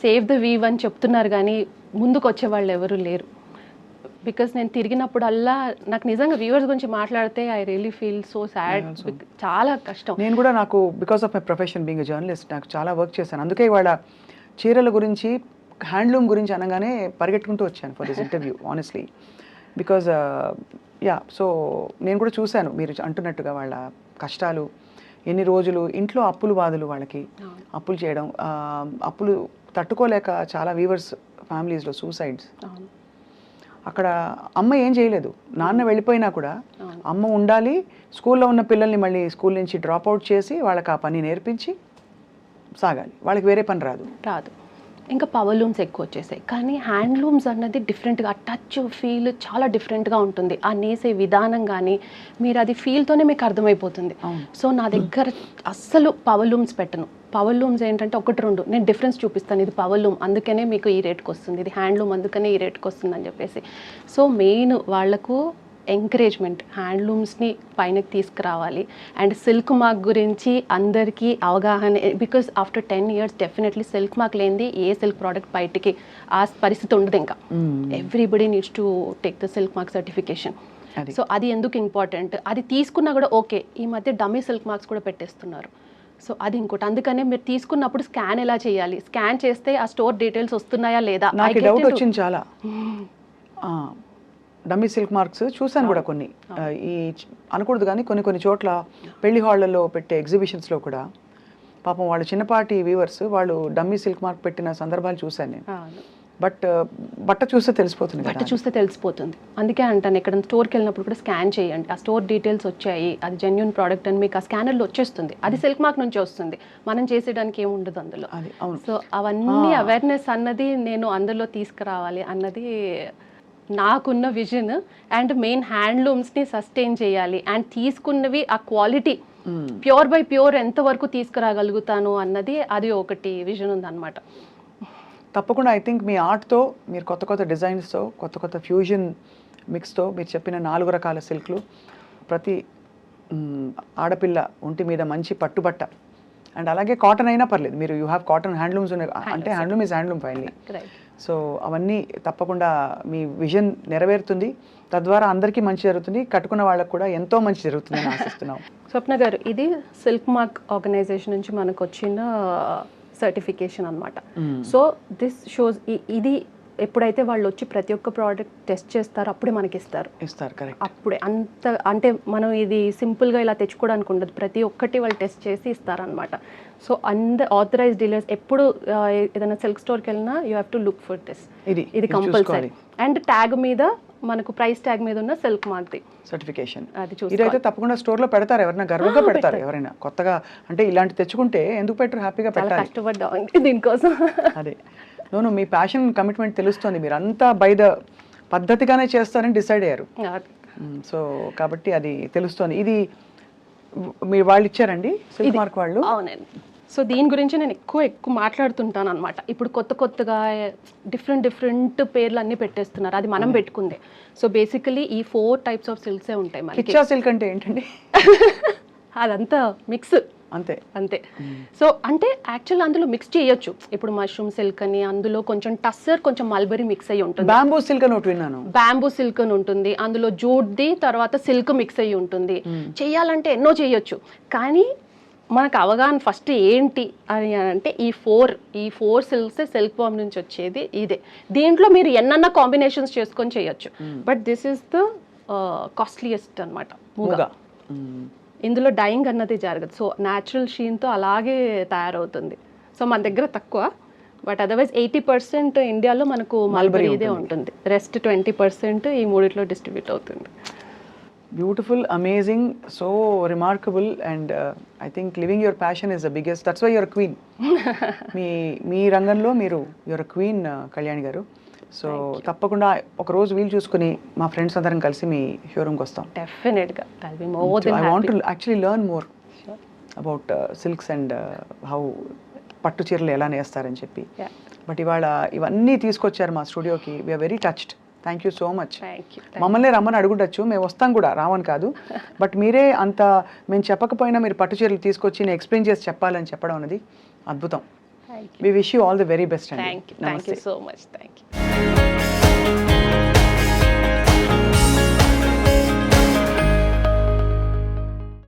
సేవ్ ద వీవ్ అని చెప్తున్నారు కానీ ముందుకు వచ్చే వాళ్ళు ఎవరు లేరు. బికాస్ నేను తిరిగినప్పుడల్లా నాకు నిజంగా వ్యూవర్స్ గురించి మాట్లాడితే I really feel so sad. చాలా కష్టం. నేను కూడా నాకు because of my profession being a journalist నాకు చాలా వర్క్ చేశాను. అందుకే ఇవాళ చీరల గురించి, హ్యాండ్లూమ్ గురించి అనగానే పరిగెట్టుకుంటూ వచ్చాను for this interview honestly. Because so నేను కూడా చూశాను మీరు అంటున్నట్టుగా వాళ్ళ కష్టాలు, ఎన్ని రోజులు ఇంట్లో అప్పులు బాధలు, వాళ్ళకి అప్పులు చేయడం, అప్పులు తట్టుకోలేక చాలా వీవర్స్ ఫ్యామిలీస్లో సూసైడ్స్. అక్కడ అమ్మ ఏం చేయలేదు, నాన్న వెళ్ళిపోయినా కూడా అమ్మ ఉండాలి, స్కూల్లో ఉన్న పిల్లల్ని మళ్ళీ స్కూల్ నుంచి డ్రాప్ అవుట్ చేసి వాళ్ళకి ఆ పని నేర్పించి సాగాలి, వాళ్ళకి వేరే పని రాదు. ఇంకా పవర్ లూమ్స్ ఎక్కువ వచ్చేసాయి, కానీ హ్యాండ్లూమ్స్ అన్నది డిఫరెంట్గా, టచ్ ఫీల్ చాలా డిఫరెంట్గా ఉంటుంది. ఆ నేసే విధానం కానీ మీరు అది ఫీల్తోనే మీకు అర్థమైపోతుంది. సో నా దగ్గర అస్సలు పవర్ లూమ్స్ పెట్టను. పవర్ లూమ్స్ ఏంటంటే 1-2 నేను డిఫరెన్స్ చూపిస్తాను. ఇది పవర్ లూమ్ అందుకనే మీకు ఈ రేట్కి వస్తుంది, ఇది హ్యాండ్లూమ్ అందుకనే ఈ రేట్కి వస్తుంది అని చెప్పేసి. సో మెయిన్ వాళ్లకు ఎంకరేజ్మెంట్, హ్యాండ్లూమ్స్ని పైనకి తీసుకురావాలి. అండ్ సిల్క్ మార్క్ గురించి అందరికీ అవగాహన, because after 10 years definitely silk mark లేనిది ఏ సిల్క్ ప్రోడక్ట్ బయటికి ఆ పరిస్థితి ఉండదు. ఇంకా everybody needs to take the silk mark certification. So అది ఎందుకు ఇంపార్టెంట్, అది తీసుకున్నా కూడా ఓకే. ఈ మధ్య డమ్మీ సిల్క్ మార్క్స్ కూడా పెట్టేస్తున్నారు. సో అది ఇంకోటి. అందుకనే మీరు తీసుకున్నప్పుడు స్కాన్ ఎలా చేయాలి, స్కాన్ చేస్తే ఆ స్టోర్ డీటెయిల్స్ వస్తున్నాయా లేదా. నాకు డౌట్ వచ్చింది చాలా. డమ్మీ సిల్క్ మార్క్స్ చూశాను కూడా కొన్ని ఈ అనకూడదు కానీ కొన్ని చోట్ల పెళ్లి హాళ్లలో పెట్టే ఎగ్జిబిషన్స్లో కూడా పాపం వాళ్ళు చిన్నపాటి వ్యూవర్స్ వాళ్ళు డమ్మీ సిల్క్ మార్క్ పెట్టిన సందర్భాలు చూశాను నేను. బట్ బట్ట చూస్తే తెలిసిపోతుంది బట్ట చూస్తే తెలిసిపోతుంది. అందుకే అంటాను ఎక్కడ స్టోర్కి వెళ్ళినప్పుడు కూడా స్కాన్ చేయండి, ఆ స్టోర్ డీటెయిల్స్ వచ్చాయి, అది జెన్యూన్ ప్రోడక్ట్ అని మీకు ఆ స్కానర్లో వచ్చేస్తుంది. అది సిల్క్ మార్క్ నుంచి వస్తుంది, మనం చేసేయడానికి ఏమి ఉండదు అందులో. సో అవన్నీ అవేర్నెస్ అన్నది నేను అందులో తీసుకురావాలి అన్నది నాకున్న విజన్. అండ్ మెయిన్ హ్యాండ్లూమ్స్ని సస్టైన్ చేయాలి అండ్ తీసుకున్నవి ఆ క్వాలిటీ ప్యూర్ బై ప్యూర్ ఎంతవరకు తీసుకురాగలుగుతాను అన్నది అది ఒకటి విజన్ ఉందన్నమాట. తప్పకుండా ఐ థింక్ మీ ఆర్ట్తో మీరు కొత్త డిజైన్స్తో కొత్త ఫ్యూజన్ మిక్స్తో మీరు చెప్పిన 4 రకాల సిల్క్లు ప్రతి ఆడపిల్ల ఒంటి మీద మంచి పట్టుబట్ట అండ్ అలాగే కాటన్ అయినా పర్లేదు, మీరు యూ హ్యావ్ కాటన్ హ్యాండ్లూమ్స్ ఉన్నాయి అంటే handloom is handloom finally. So అవన్నీ తప్పకుండా మీ విజన్ నెరవేరుతుంది, తద్వారా అందరికీ మంచి జరుగుతుంది, కట్టుకున్న వాళ్ళకు కూడా ఎంతో మంచి జరుగుతుందని ఆశిస్తున్నాం. స్వప్న గారు, ఇది సిల్క్ మార్క్ ఆర్గనైజేషన్ నుంచి మనకు వచ్చిన సర్టిఫికేషన్ అనమాట. సో దిస్ షోస్ ఇది ఎప్పుడైతే వాళ్ళు వచ్చి ప్రతి ఒక్క ప్రోడక్ట్ టెస్ట్ చేస్తారో అప్పుడే మనకి ఇస్తారు. కరెక్ట్. అప్పుడే అంత అంటే మనం ఇది సింపుల్గా ఇలా తెచ్చుకోవడానికి ఉండదు, ప్రతి ఒక్కటి వాళ్ళు టెస్ట్ చేసి ఇస్తారనమాట. సో ఆథరైజ్ డీలర్స్ ఎప్పుడు ఏదైనా సిల్క్ స్టోర్కి వెళ్ళినా you have to look for this. ఇది కంపల్సరీ. అండ్ ట్యాగ్ మీద మనకు ప్రైస్ ట్యాగ్ మీద ఉన్న సిల్క్ మార్క్ సర్టిఫికేషన్ ఇదైతే తప్పకుండా స్టోర్ లో పెడతారు, ఎవరైనా గర్వంగా పెడతారు. ఎవరైనా కొత్తగా అంటే ఇలాంటి తెచ్చుకుంటే ఎందుకు పెట్టరు, హ్యాపీగా పెట్టాలి. దీనికోసం అదే నోను మీ ప్యాషన్ కమిట్మెంట్ తెలుస్తుంది, మీరు అంతా బై ద పద్ధతిగానే చేస్తారని డిసైడ్ అయ్యారు. సో కాబట్టి అది తెలుస్తుంది. ఇది మీరు వాళ్ళు ఇచ్చారండి సిల్క్ మార్క్ వాళ్ళు? అవునండి. సో దీని గురించి నేను ఎక్కువ మాట్లాడుతుంటాను అనమాట. ఇప్పుడు కొత్తగా డిఫరెంట్ పేర్లు అన్నీ పెట్టేస్తున్నారు, అది మనం పెట్టుకుందే. సో బేసికలీ ఈ 4 types ఆఫ్ సిల్క్సే ఉంటాయి మనకి. కిచ్చా సిల్క్ అంటే ఏంటండి? అదంతా మిక్స్ అంతే. సో అంటే యాక్చువల్ అందులో మిక్స్ చేయొచ్చు. ఇప్పుడు మష్రూమ్ సిల్క్ అని, అందులో కొంచెం టస్సర్, కొంచెం మల్బరీ మిక్స్ అయ్యి ఉంటుంది. బ్యాంబూ సిల్క్ అని ఒకటి విన్నాను. బ్యాంబూ సిల్క్ అని ఉంటుంది, అందులో జూట్ది తర్వాత సిల్క్ మిక్స్ అయ్యి ఉంటుంది. చెయ్యాలంటే ఎన్నో చేయొచ్చు, కానీ మనకు అవగాహన ఫస్ట్ ఏంటి అని అంటే ఈ ఫోర్ సిల్క్స్ సిల్క్ వామ్ నుంచి వచ్చేది ఇదే. దీంట్లో మీరు ఎన్నన్నా కాంబినేషన్స్ చేసుకొని చేయొచ్చు, but this is the costliest అనమాట మూగా. ఇందులో డైయింగ్ అన్నది జరగదు. సో న్యాచురల్ షీన్తో అలాగే తయారవుతుంది. సో మన దగ్గర తక్కువ, బట్ అదర్వైజ్ 80% ఇండియాలో మనకు మల్బరీ ఇదే ఉంటుంది, రెస్ట్ 20% ఈ మూడిట్లో డిస్ట్రిబ్యూట్ అవుతుంది. Beautiful, amazing, so remarkable, and I think living your passion is the biggest. That's why you're a queen. మీ రంగంలో మీరు you're a queen, కళ్యాణి గారు. సో తప్పకుండా ఒక రోజు వీలు చూసుకుని మా ఫ్రెండ్స్ అందరం కలిసి మీ షోరూమ్కి వస్తాం. డెఫినెట్గా. I want to actually learn more about silks and how పట్టు చీరలు ఎలా నేస్తారని చెప్పి. బట్ ఇవాళ ఇవన్నీ తీసుకొచ్చారు మా స్టూడియోకి. We are very touched. Thank you so much. మమ్మల్ని రమ్మని అడుగుండొచ్చు, మేము వస్తాం కూడా, రావని కాదు. బట్ మీరే అంత మేము చెప్పకపోయినా మీరు పట్టు చీరలు తీసుకొచ్చి నేను ఎక్స్ప్లెయిన్ చేసి చెప్పాలని చెప్పడం అనేది అద్భుతం. We wish you all the very best అండి. Thank you so much. Thank you.